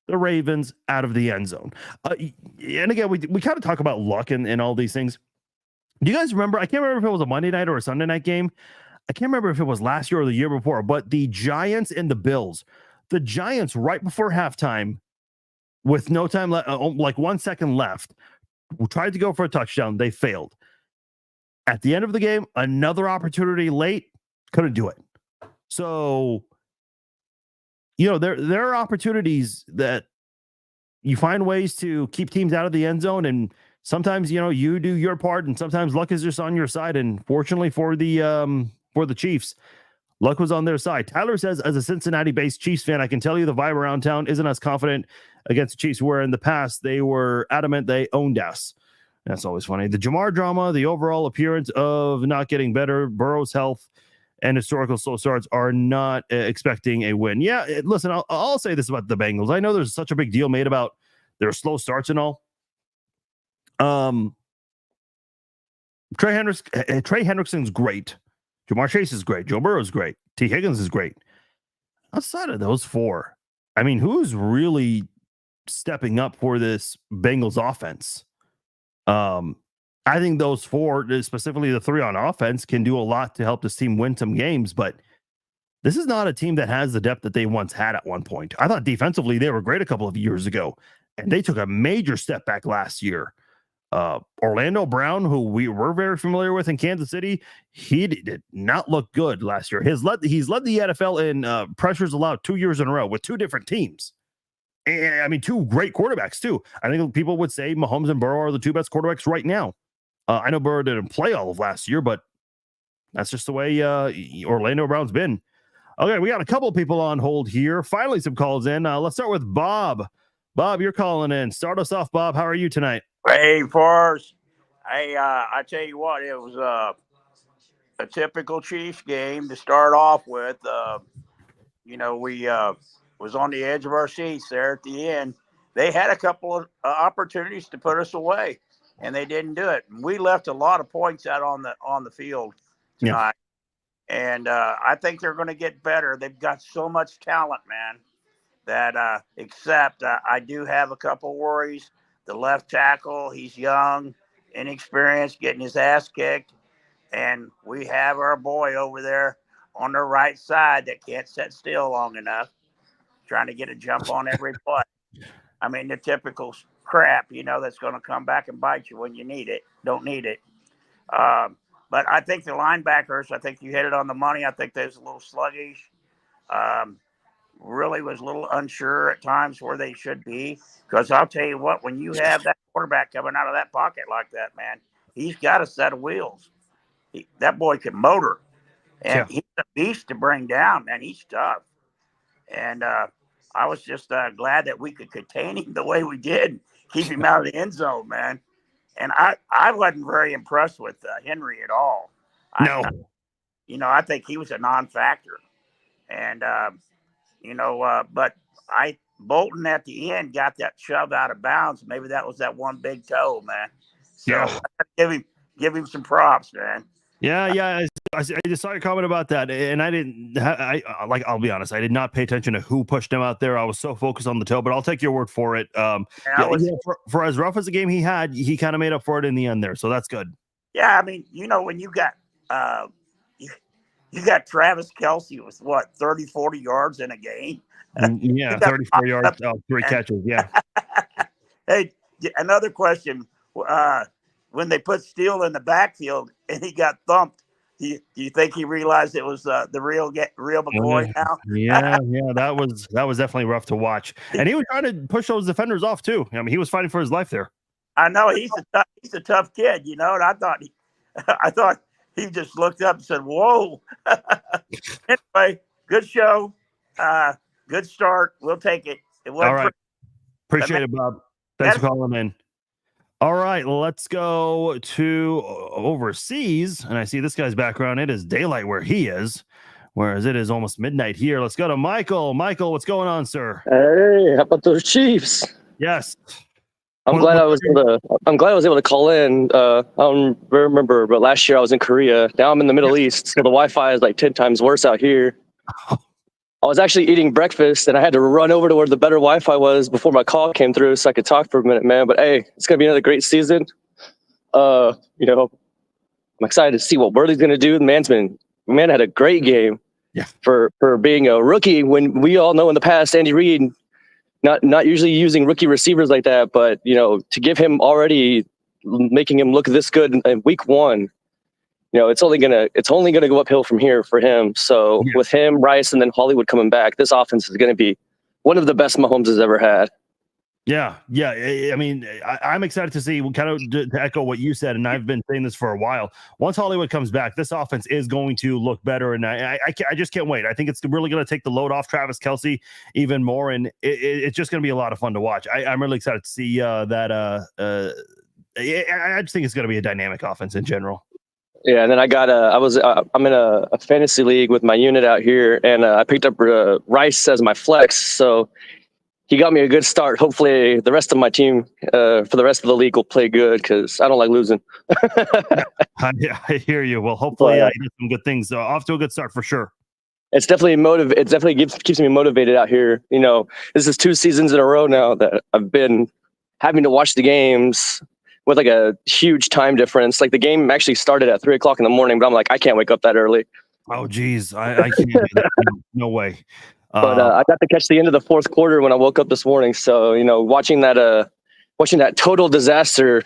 the Ravens out of the end zone. And again, we kind of talk about luck and all these things. Do you guys remember? I can't remember if it was a Monday night or a Sunday night game. I can't remember if it was last year or the year before, but the Giants and the Bills. The Giants, right before halftime, with no time left, like 1 second left, tried to go for a touchdown. They failed. At the end of the game, another opportunity late, couldn't do it. So, there are opportunities that you find ways to keep teams out of the end zone, and sometimes you do your part, and sometimes luck is just on your side. And fortunately for the Chiefs, luck was on their side. Tyler says, as a Cincinnati-based Chiefs fan, I can tell you the vibe around town isn't as confident against the Chiefs, where in the past they were adamant they owned us. That's always funny. The Jamar drama, the overall appearance of not getting better, Burrow's health, and historical slow starts are not expecting a win. Yeah, listen, I'll say this about the Bengals. I know there's such a big deal made about their slow starts and all. Trey Hendrickson's great. Jamar Chase is great. Joe Burrow is great. T. Higgins is great. Outside of those four, I mean, who's really stepping up for this Bengals offense? I think those four, specifically the three on offense, can do a lot to help this team win some games. But this is not a team that has the depth that they once had at one point. I thought defensively they were great a couple of years ago, and they took a major step back last year. Orlando Brown, who we were very familiar with in Kansas City, he did not look good last year. He's led the NFL in pressures allowed 2 years in a row with two different teams. And I mean, two great quarterbacks too. I think people would say Mahomes and Burrow are the two best quarterbacks right now. I know Burrow didn't play all of last year, but that's just the way Orlando Brown's been. Okay, we got a couple of people on hold here. Finally, some calls in. Let's start with Bob. Bob, you're calling in. Start us off, Bob. How are you tonight? Hey, Forrest. Hey, I tell you what, it was a typical Chiefs game to start off with. We was on the edge of our seats there at the end. They had a couple of opportunities to put us away, and they didn't do it. And we left a lot of points out on the field tonight. Yeah. And I think they're going to get better. They've got so much talent, man, that except I do have a couple worries. The left tackle, he's young, inexperienced, getting his ass kicked. And we have our boy over there on the right side that can't sit still long enough, trying to get a jump on every play. I mean, the typical crap, that's going to come back and bite you when you don't need it. But I think the linebackers, I think you hit it on the money. I think they're a little sluggish. Really was a little unsure at times where they should be. Because I'll tell you what, when you have that quarterback coming out of that pocket like that, man, he's got a set of wheels. That boy can motor. And he's a beast to bring down, man. He's tough. And I was just glad that we could contain him the way we did, keep him out of the end zone, man. And I wasn't very impressed with Henry at all. No. I think he was a non-factor. And, but Bolton at the end got that shove out of bounds. Maybe that was that one big toe, man. So give him some props, man. Yeah. I just saw your comment about that, and I'll be honest, I did not pay attention to who pushed him out there. I was so focused on the toe, but I'll take your word for it. For as rough as the game he had, he kind of made up for it in the end there, so that's good. Yeah, I mean, when you got you got Travis Kelce with 30, 40 yards in a game. Yeah, 34 yards, 3 catches. Yeah. Hey, another question. When they put Steele in the backfield and he got thumped, do you think he realized it was the real McCoy now? yeah, that was definitely rough to watch. And he was trying to push those defenders off too. I mean, he was fighting for his life there. I know he's a tough kid, and I thought he just looked up and said, "Whoa." Anyway, good show, good start. We'll take it. All right, appreciate it, Bob. Thanks for calling in. All right, let's go to overseas. And I see this guy's background. It is daylight where he is, whereas it is almost midnight here. Let's go to Michael. Michael, what's going on, sir? Hey, how about those Chiefs? Yes. I'm glad I was able to call in. I don't remember, but last year I was in Korea. Now I'm in the Middle East, so the Wi-Fi is like 10 times worse out here. I was actually eating breakfast, and I had to run over to where the better Wi-Fi was before my call came through, so I could talk for a minute, man. But hey, it's gonna be another great season. I'm excited to see what Worley's gonna do. The man had a great game. Yeah. For being a rookie, when we all know in the past Andy Reid not usually using rookie receivers like that, but to give him already making him look this good in week 1. It's only gonna go uphill from here for him. So with him, Rice, and then Hollywood coming back, this offense is gonna be one of the best Mahomes has ever had. Yeah. I mean, I'm excited to see, kind of to echo what you said, and I've been saying this for a while. Once Hollywood comes back, this offense is going to look better, and I just can't wait. I think it's really going to take the load off Travis Kelce even more, and it's just going to be a lot of fun to watch. I'm really excited to see that. I just think it's going to be a dynamic offense in general. Yeah, and then I'm in a fantasy league with my unit out here, and I picked up Rice as my flex, so he got me a good start. Hopefully the rest of my team for the rest of the league will play good, because I don't like losing. I hear you. Well, hopefully you get some good things. Off to a good start for sure. It's definitely It definitely keeps me motivated out here. This is 2 seasons in a row now that I've been having to watch the games with like a huge time difference. Like the game actually started at 3:00 in the morning, but I'm like, I can't wake up that early. Oh, geez, I can't do that. No way. But I got to catch the end of the fourth quarter when I woke up this morning. So watching that total disaster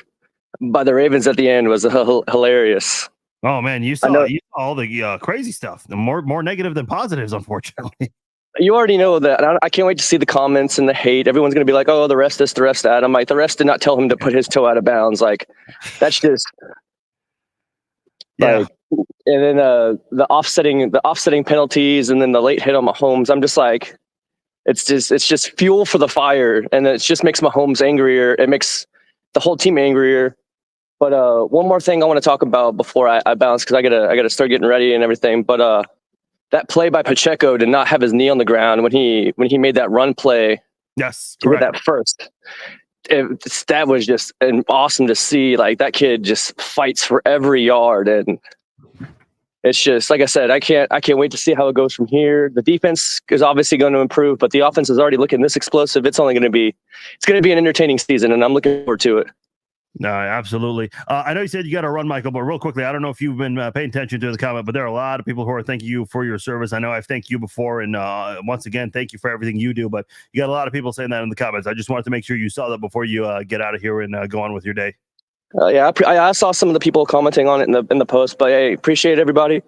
by the Ravens at the end was hilarious. Oh man, you saw all the crazy stuff. The more negative than positives, unfortunately. You already know that. I can't wait to see the comments and the hate. Everyone's going to be like, oh, the rest this, the rest that. I'm like, the rest did not tell him to put his toe out of bounds. Like, that's just Yeah. like, and then the offsetting penalties and then the late hit on Mahomes. I'm just like, it's just fuel for the fire. And it just makes Mahomes angrier. It makes the whole team angrier. But one more thing I want to talk about before I bounce, because I gotta start getting ready and everything. But that play by Pacheco did not have his knee on the ground when he made that run play. Yes, to get that first. That was just awesome to see. Like, that kid just fights for every yard, and it's just like I said. I can't wait to see how it goes from here. The defense is obviously going to improve, but the offense is already looking this explosive. It's going to be an entertaining season, and I'm looking forward to it. No, absolutely. I know you said you got to run, Michael, but real quickly, I don't know if you've been paying attention to the comment, but there are a lot of people who are thanking you for your service. I know I've thanked you before, and once again, thank you for everything you do. But you got a lot of people saying that in the comments. I just wanted to make sure you saw that before you get out of here and go on with your day. Yeah, I saw some of the people commenting on it in the post, but hey, appreciate everybody.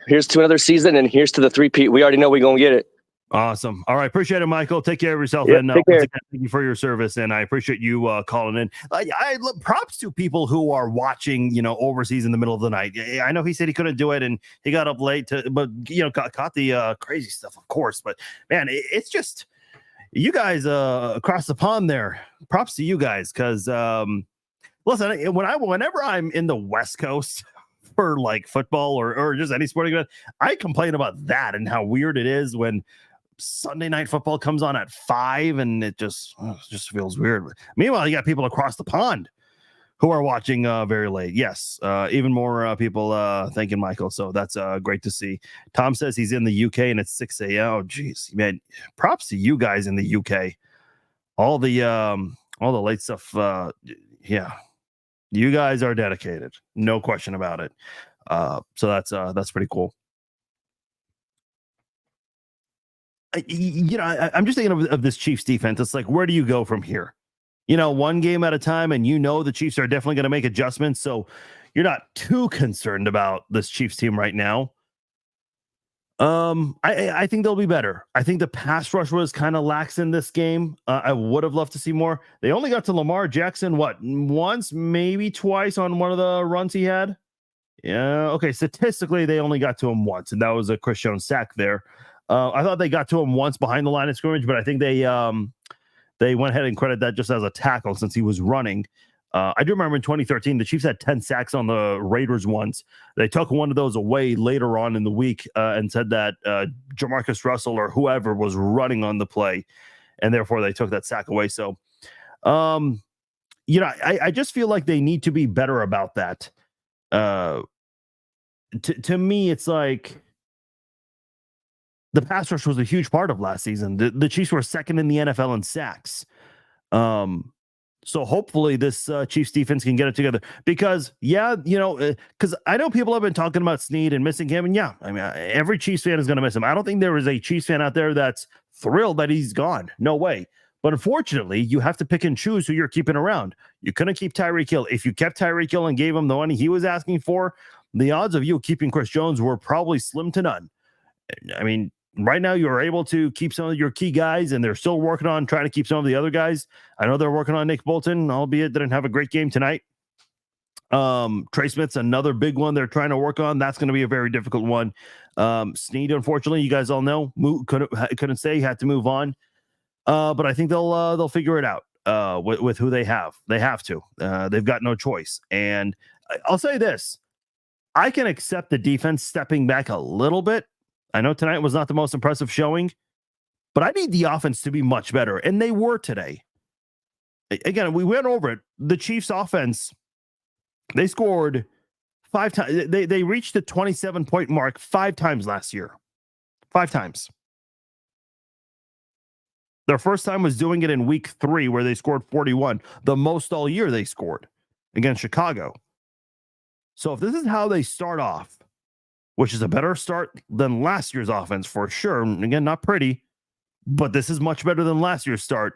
Here's to another season, and here's to the three-peat. We already know we're gonna get it. Awesome. All right. Appreciate it, Michael. Take care of yourself. Yep, And take care. again, thank you for your service. And I appreciate you calling in. I props to people who are watching, overseas in the middle of the night. I know he said he couldn't do it and he got up late but caught the crazy stuff, of course. But man, it's just you guys across the pond there. Props to you guys. Cause listen, whenever I'm in the West Coast for like football or just any sporting event, I complain about that and how weird it is when Sunday night football comes on at 5 and it just feels weird. Meanwhile, you got people across the pond who are watching very late. Yes, even more people thanking Michael. So that's great to see. Tom says he's in the UK and it's 6 a.m. Oh, geez, man. Props to you guys in the UK. All the late stuff. Yeah, you guys are dedicated. No question about it. So that's pretty cool. I'm just thinking of this Chiefs defense. It's like, where do you go from here? One game at a time, and the Chiefs are definitely going to make adjustments. So you're not too concerned about this Chiefs team right now. I think they'll be better. I think the pass rush was kind of lax in this game. I would have loved to see more. They only got to Lamar Jackson, once, maybe twice on one of the runs he had. Yeah. Okay. Statistically, they only got to him once, and that was a Chris Jones sack there. I thought they got to him once behind the line of scrimmage, but I think they went ahead and credited that just as a tackle since he was running. I do remember in 2013, the Chiefs had 10 sacks on the Raiders once. They took one of those away later on in the week and said that Jamarcus Russell or whoever was running on the play, and therefore they took that sack away. So, I just feel like they need to be better about that. To me, it's like the pass rush was a huge part of last season. The Chiefs were second in the NFL in sacks. So hopefully this Chiefs defense can get it together because, because I know people have been talking about Snead and missing him. And every Chiefs fan is going to miss him. I don't think there is a Chiefs fan out there that's thrilled that he's gone. No way. But unfortunately, you have to pick and choose who you're keeping around. You couldn't keep Tyreek Hill. If you kept Tyreek Hill and gave him the money he was asking for, the odds of you keeping Chris Jones were probably slim to none. I mean, right now you're able to keep some of your key guys, and they're still working on trying to keep some of the other guys. I know they're working on Nick Bolton, albeit didn't have a great game tonight. Trey Smith's another big one they're trying to work on. That's going to be a very difficult one. Snead, unfortunately, you guys all know, couldn't say, had to move on. But I think they'll figure it out with who they have. They have to. They've got no choice. And I'll say this: I can accept the defense stepping back a little bit. I know tonight was not the most impressive showing, but I need the offense to be much better, and they were today. Again, we went over it. The Chiefs' offense, they scored 5 times. They reached the 27-point mark 5 times last year. 5 times. Their first time was doing it in week 3 where they scored 41, the most all year they scored against Chicago. So if this is how they start off, which is a better start than last year's offense for sure. And again, not pretty, but this is much better than last year's start.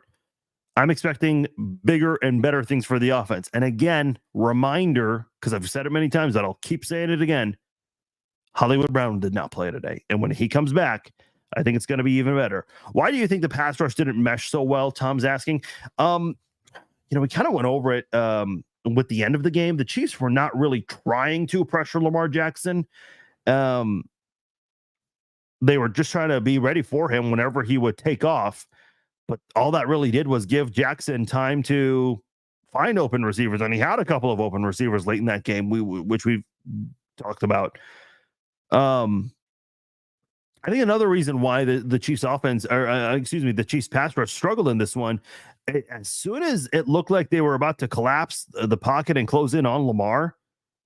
I'm expecting bigger and better things for the offense. And again, reminder, because I've said it many times, that I'll keep saying it again. Hollywood Brown did not play today. And when he comes back, I think it's going to be even better. Why do you think the pass rush didn't mesh so well? Tom's asking. We kind of went over it with the end of the game. The Chiefs were not really trying to pressure Lamar Jackson. They were just trying to be ready for him whenever he would take off. But all that really did was give Jackson time to find open receivers. And he had a couple of open receivers late in that game, which we've talked about. I think another reason why the Chiefs offense, the Chiefs pass rush struggled in this one, as soon as it looked like they were about to collapse the pocket and close in on Lamar,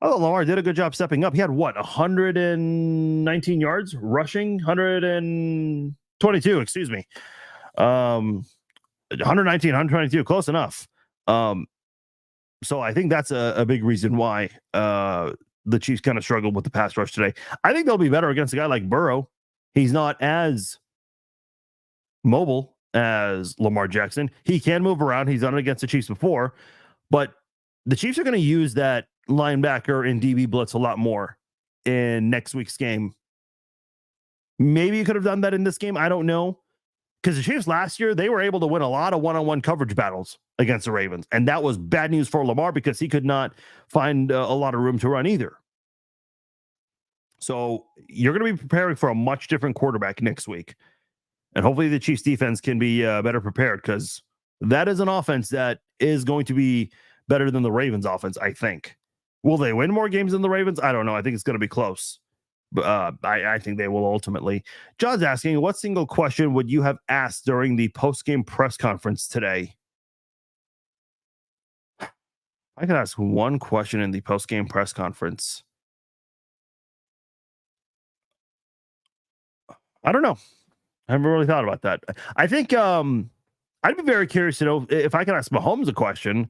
Lamar did a good job stepping up. He had 119 yards rushing, 122, excuse me. 119, 122, close enough. So I think that's a big reason why the Chiefs kind of struggled with the pass rush today. I think they'll be better against a guy like Burrow. He's not as mobile as Lamar Jackson. He can move around. He's done it against the Chiefs before, but the Chiefs are going to use that linebacker and DB blitz a lot more in next week's game. Maybe you could have done that in this game. I don't know. Because the Chiefs last year, they were able to win a lot of one-on-one coverage battles against the Ravens. And that was bad news for Lamar because he could not find a lot of room to run either. So you're going to be preparing for a much different quarterback next week. And hopefully the Chiefs defense can be better prepared, because that is an offense that is going to be better than the Ravens offense, I think. Will they win more games than the Ravens? I don't know. I think it's going to be close. But I think they will ultimately. John's asking, what single question would you have asked during the post-game press conference today? I could ask one question in the post-game press conference. I don't know. I haven't really thought about that. I think I'd be very curious to know if I could ask Mahomes a question.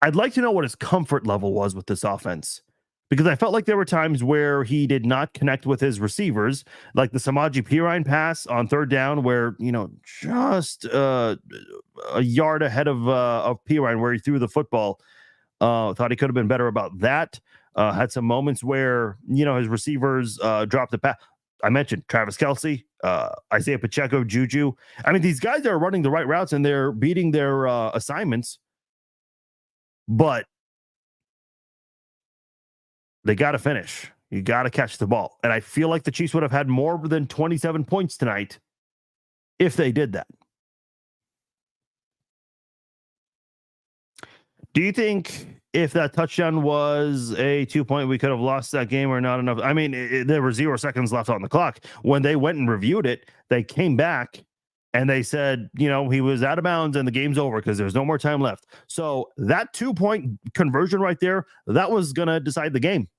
I'd like to know what his comfort level was with this offense, because I felt like there were times where he did not connect with his receivers, like the Samaje Perine pass on third down, where, just a yard ahead of Perine where he threw the football. Thought he could have been better about that. Had some moments where, his receivers dropped the pass. I mentioned Travis Kelce, Isaiah Pacheco, Juju. I mean, these guys are running the right routes and they're beating their assignments, but they got to finish. You got to catch the ball. And I feel like the Chiefs would have had more than 27 points tonight if they did that. Do you think if that touchdown was a 2-point, we could have lost that game or not enough? I mean, there were 0 seconds left on the clock. When they went and reviewed it, they came back and they said, he was out of bounds and the game's over because there's no more time left. So that 2-point conversion right there, that was going to decide the game.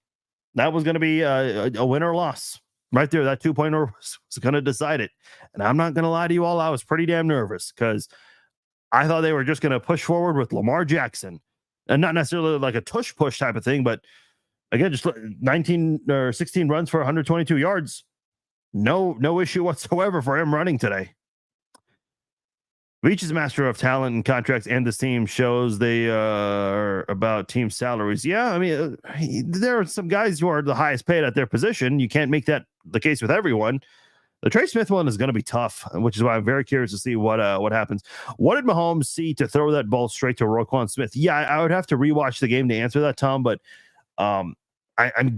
That was going to be a win or loss right there. That 2-pointer was going to decide it. And I'm not going to lie to you all. I was pretty damn nervous because I thought they were just going to push forward with Lamar Jackson, and not necessarily like a tush push type of thing, but again, just 19 or 16 runs for 122 yards. No issue whatsoever for him running today. Veach is master of talent and contracts, and this team shows they are about team salaries. Yeah, I mean, there are some guys who are the highest paid at their position. You can't make that the case with everyone. The Trey Smith one is going to be tough, which is why I'm very curious to see what happens. What did Mahomes see to throw that ball straight to Roquan Smith? Yeah, I would have to rewatch the game to answer that, Tom, but I'm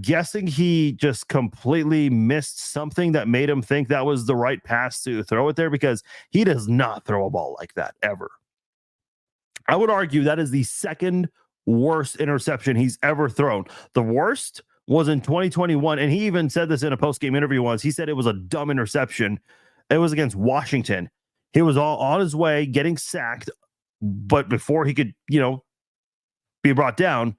guessing he just completely missed something that made him think that was the right pass to throw it there, because he does not throw a ball like that ever. I would argue that is the second worst interception he's ever thrown. The worst was in 2021, and he even said this in a post-game interview once. He said it was a dumb interception. It was against Washington. He was all on his way getting sacked, but before he could, be brought down,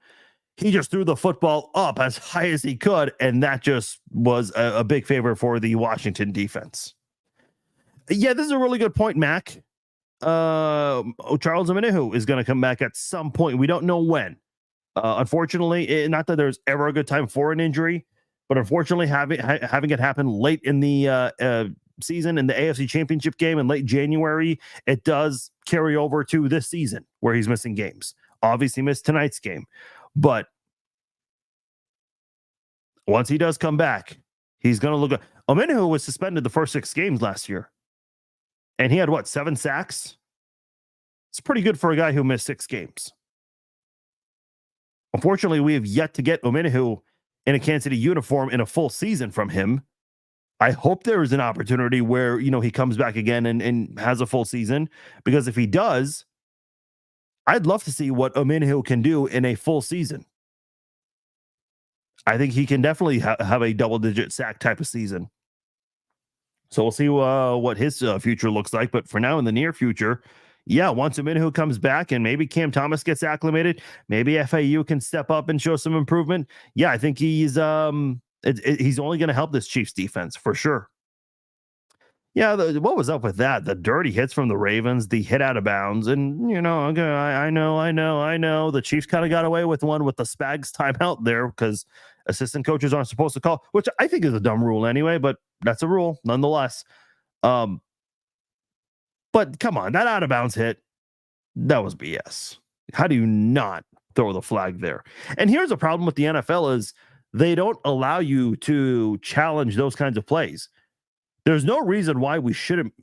he just threw the football up as high as he could, and that just was a big favor for the Washington defense. Yeah, this is a really good point, Mac. Charles Omenihu is going to come back at some point. We don't know when. Unfortunately, not that there's ever a good time for an injury, but unfortunately, having it happen late in the season in the AFC Championship game in late January, it does carry over to this season where he's missing games. Obviously, missed tonight's game, but once he does come back, he's going to look. Omenihu was suspended the first 6 games last year, and he had 7 sacks. It's pretty good for a guy who missed 6 games. Unfortunately, we have yet to get Omenihu in a Kansas City uniform in a full season from him. I hope there is an opportunity where, he comes back again and has a full season, because if he does, I'd love to see what Omenihu can do in a full season. I think he can definitely have a double-digit sack type of season. So we'll see what his future looks like. But for now, in the near future, once Omenihu comes back and maybe Cam Thomas gets acclimated, maybe FAU can step up and show some improvement. Yeah, I think he's only going to help this Chiefs defense for sure. Yeah, what was up with that? The dirty hits from the Ravens, the hit out of bounds, and I know the Chiefs kind of got away with one with the Spags timeout there because assistant coaches aren't supposed to call, which I think is a dumb rule anyway, but that's a rule nonetheless. But come on, that out of bounds hit, that was BS. How do you not throw the flag there? And here's a problem with the NFL is they don't allow you to challenge those kinds of plays. There's no reason why we shouldn't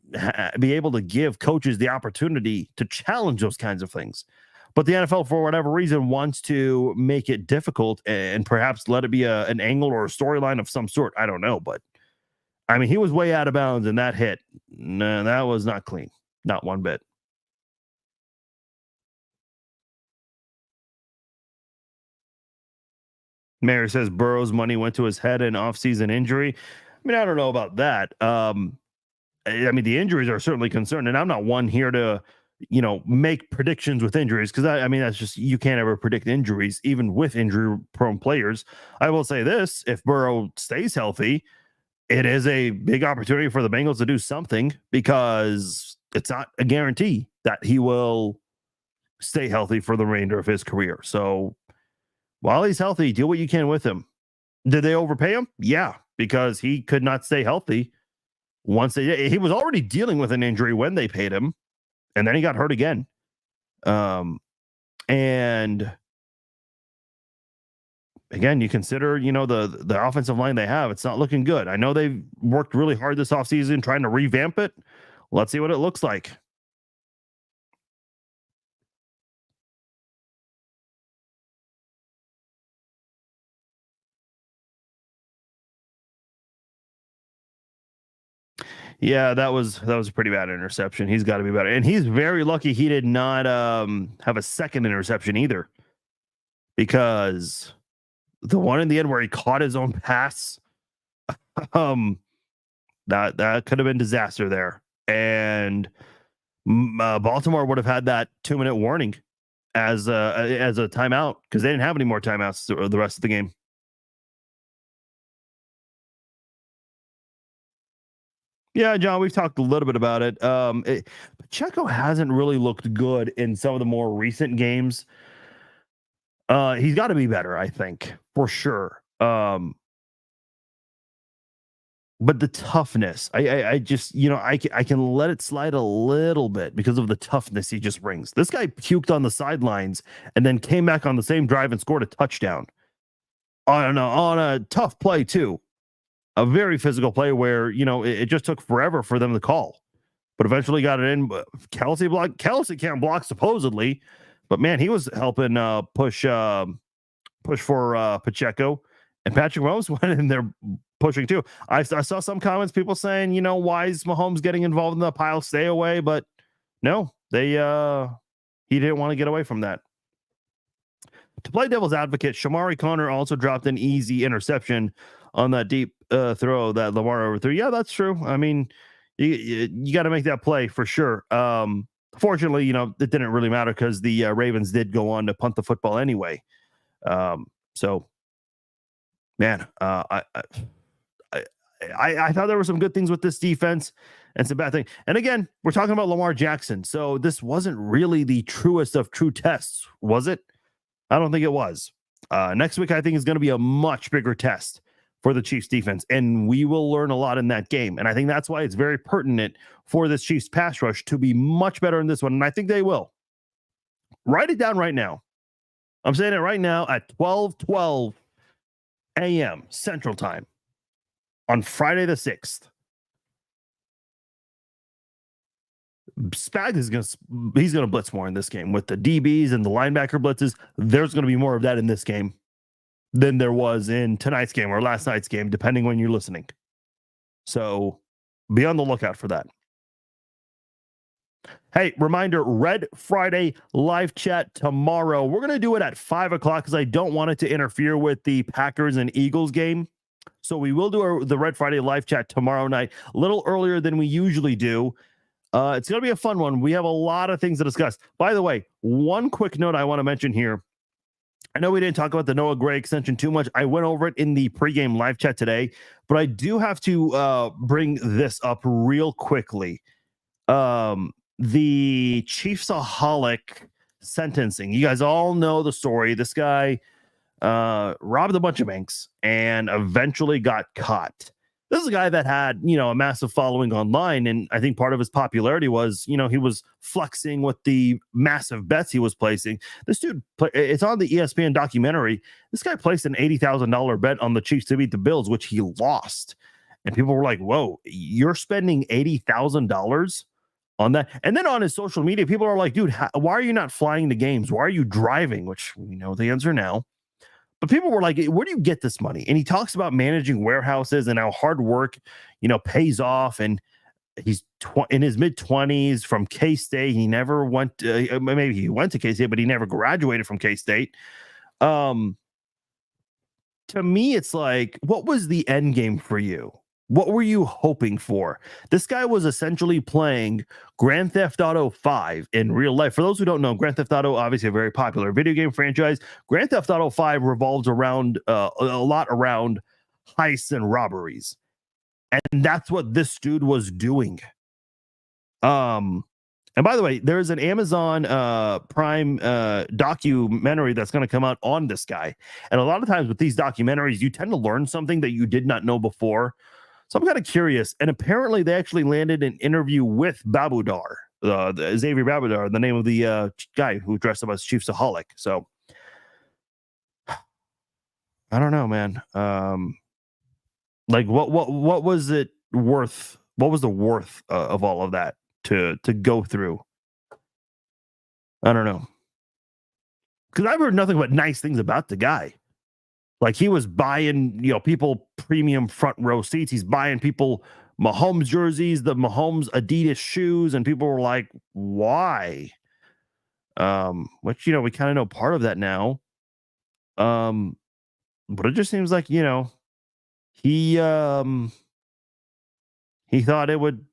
be able to give coaches the opportunity to challenge those kinds of things. But the NFL, for whatever reason, wants to make it difficult and perhaps let it be an angle or a storyline of some sort. I don't know. But, I mean, he was way out of bounds and that hit. No, that was not clean. Not one bit. Mayor says Burrow's money went to his head in offseason injury. I mean, I don't know about that. I mean, the injuries are certainly concerned, and I'm not one here to, make predictions with injuries because I mean, that's just, you can't ever predict injuries, even with injury-prone players. I will say this: if Burrow stays healthy, it is a big opportunity for the Bengals to do something because it's not a guarantee that he will stay healthy for the remainder of his career. So while he's healthy, do what you can with him. Did they overpay him? Yeah, because he could not stay healthy. He was already dealing with an injury when they paid him, and then he got hurt again. And again, you consider, the offensive line they have, it's not looking good. I know they've worked really hard this offseason trying to revamp it. Let's see what it looks like. Yeah, that was a pretty bad interception. He's got to be better. And he's very lucky he did not have a second interception either. Because the one in the end where he caught his own pass, that could have been disaster there. And Baltimore would have had that 2-minute warning as a timeout because they didn't have any more timeouts the rest of the game. Yeah, John, we've talked a little bit about it. Pacheco hasn't really looked good in some of the more recent games. He's got to be better, I think, for sure. But the toughness, I just, I can let it slide a little bit because of the toughness he just brings. This guy puked on the sidelines and then came back on the same drive and scored a touchdown on a tough play too. A very physical play where, it just took forever for them to call, but eventually got it in. Kelsey can't block supposedly, but man, he was helping push for Pacheco, and Patrick Mahomes went in there pushing too. I saw some comments, people saying, why is Mahomes getting involved in the pile? Stay away, but no, he didn't want to get away from that. To play devil's advocate, Shamari Connor also dropped an easy interception on that deep throw that Lamar overthrew. Yeah, that's true. I mean, you got to make that play for sure. Fortunately, it didn't really matter because the Ravens did go on to punt the football anyway. So, man, I thought there were some good things with this defense. and some bad things. And again, we're talking about Lamar Jackson. So this wasn't really the truest of true tests, was it? I don't think it was. Next week, I think, is going to be a much bigger test for the Chiefs defense, and we will learn a lot in that game. And I think that's why it's very pertinent for this Chiefs pass rush to be much better in this one. And I think they will. Write it down right now. I'm saying it right now at 12:12 a.m. Central Time on Friday the 6th. Spags is he's gonna blitz more in this game with the DBs and the linebacker blitzes. There's gonna be more of that in this game than there was in tonight's game or last night's game, depending when you're listening. So be on the lookout for that. Hey, reminder, Red Friday live chat tomorrow. We're gonna do it at 5:00 because I don't want it to interfere with the Packers and Eagles game. So we will do the Red Friday live chat tomorrow night, a little earlier than we usually do. It's going to be a fun one. We have a lot of things to discuss. By the way, one quick note I want to mention here. I know we didn't talk about the Noah Gray extension too much. I went over it in the pregame live chat today, but I do have to bring this up real quickly. The Chiefsaholic sentencing. You guys all know the story. This guy robbed a bunch of banks and eventually got caught. This is a guy that had, a massive following online. And I think part of his popularity was, he was flexing with the massive bets he was placing. This dude, it's on the ESPN documentary. This guy placed an $80,000 bet on the Chiefs to beat the Bills, which he lost. And people were like, whoa, you're spending $80,000 on that? And then on his social media, people are like, dude, why are you not flying to games? Why are you driving? Which we know the answer now. But people were like, where do you get this money? And he talks about managing warehouses and how hard work, pays off. And he's in his mid-20s from K-State. He never went to, maybe he went to K-State, but he never graduated from K-State. To me, it's like, what was the end game for you? What were you hoping for? This guy was essentially playing Grand Theft Auto 5 in real life. For those who don't know, Grand Theft Auto, obviously a very popular video game franchise. Grand Theft Auto 5 revolves around a lot around heists and robberies. And that's what this dude was doing. And by the way, there's an Amazon Prime documentary that's going to come out on this guy. And a lot of times with these documentaries, you tend to learn something that you did not know before. So I'm kind of curious. And apparently they actually landed an interview with Babudar, Xavier Babudar, the name of the guy who dressed up as Chiefsaholic. So I don't know, man. Like what was it worth? What was the worth of all of that to go through? I don't know. Because I've heard nothing but nice things about the guy. Like he was buying, people premium front row seats. He's buying people Mahomes jerseys, the Mahomes Adidas shoes, and people were like, "Why?" Which we kind of know part of that now. But it just seems like he thought it would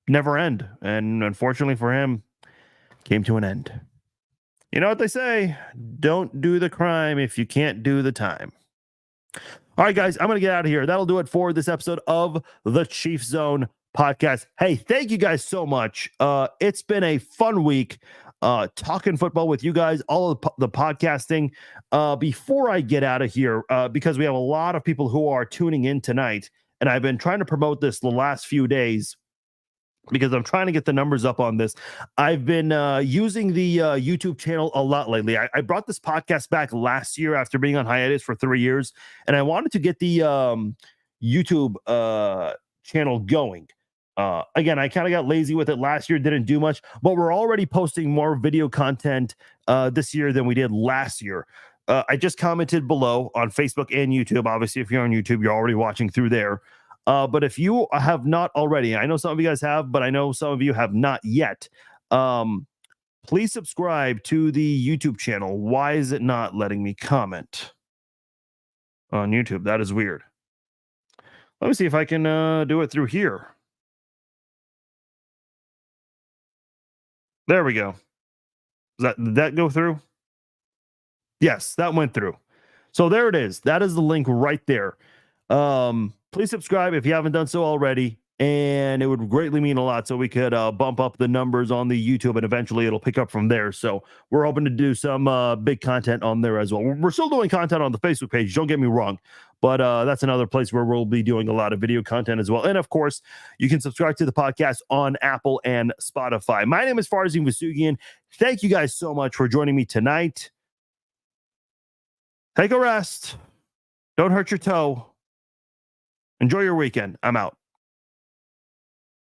never end, and unfortunately for him, came to an end. You know what they say? Don't do the crime if you can't do the time. All right, guys, I'm going to get out of here. That'll do it for this episode of the Chief Zone podcast. Hey, thank you guys so much. It's been a fun week talking football with you guys, all of the podcasting. Before I get out of here, because we have a lot of people who are tuning in tonight, and I've been trying to promote this the last few days, because I'm trying to get the numbers up on this. I've been using the YouTube channel a lot lately. I brought this podcast back last year after being on hiatus for 3 years, and I wanted to get the YouTube channel going. Again, I kind of got lazy with it last year, didn't do much, but we're already posting more video content this year than we did last year. I just commented below on Facebook and YouTube. Obviously, if you're on YouTube, you're already watching through there. But if you have not already, I know some of you guys have, but I know some of you have not yet. Please subscribe to the YouTube channel. Why is it not letting me comment on YouTube? That is weird. Let me see if I can do it through here. There we go. Did that go through? Yes, that went through. So there it is. That is the link right there. Please subscribe if you haven't done so already. and it would greatly mean a lot so we could bump up the numbers on the YouTube, and eventually it'll pick up from there. So we're hoping to do some big content on there as well. We're still doing content on the Facebook page, don't get me wrong, but that's another place where we'll be doing a lot of video content as well. And of course, you can subscribe to the podcast on Apple and Spotify. My name is Farzin Vousoughian. Thank you guys so much for joining me tonight. Take a rest. Don't hurt your toe. Enjoy your weekend. I'm out.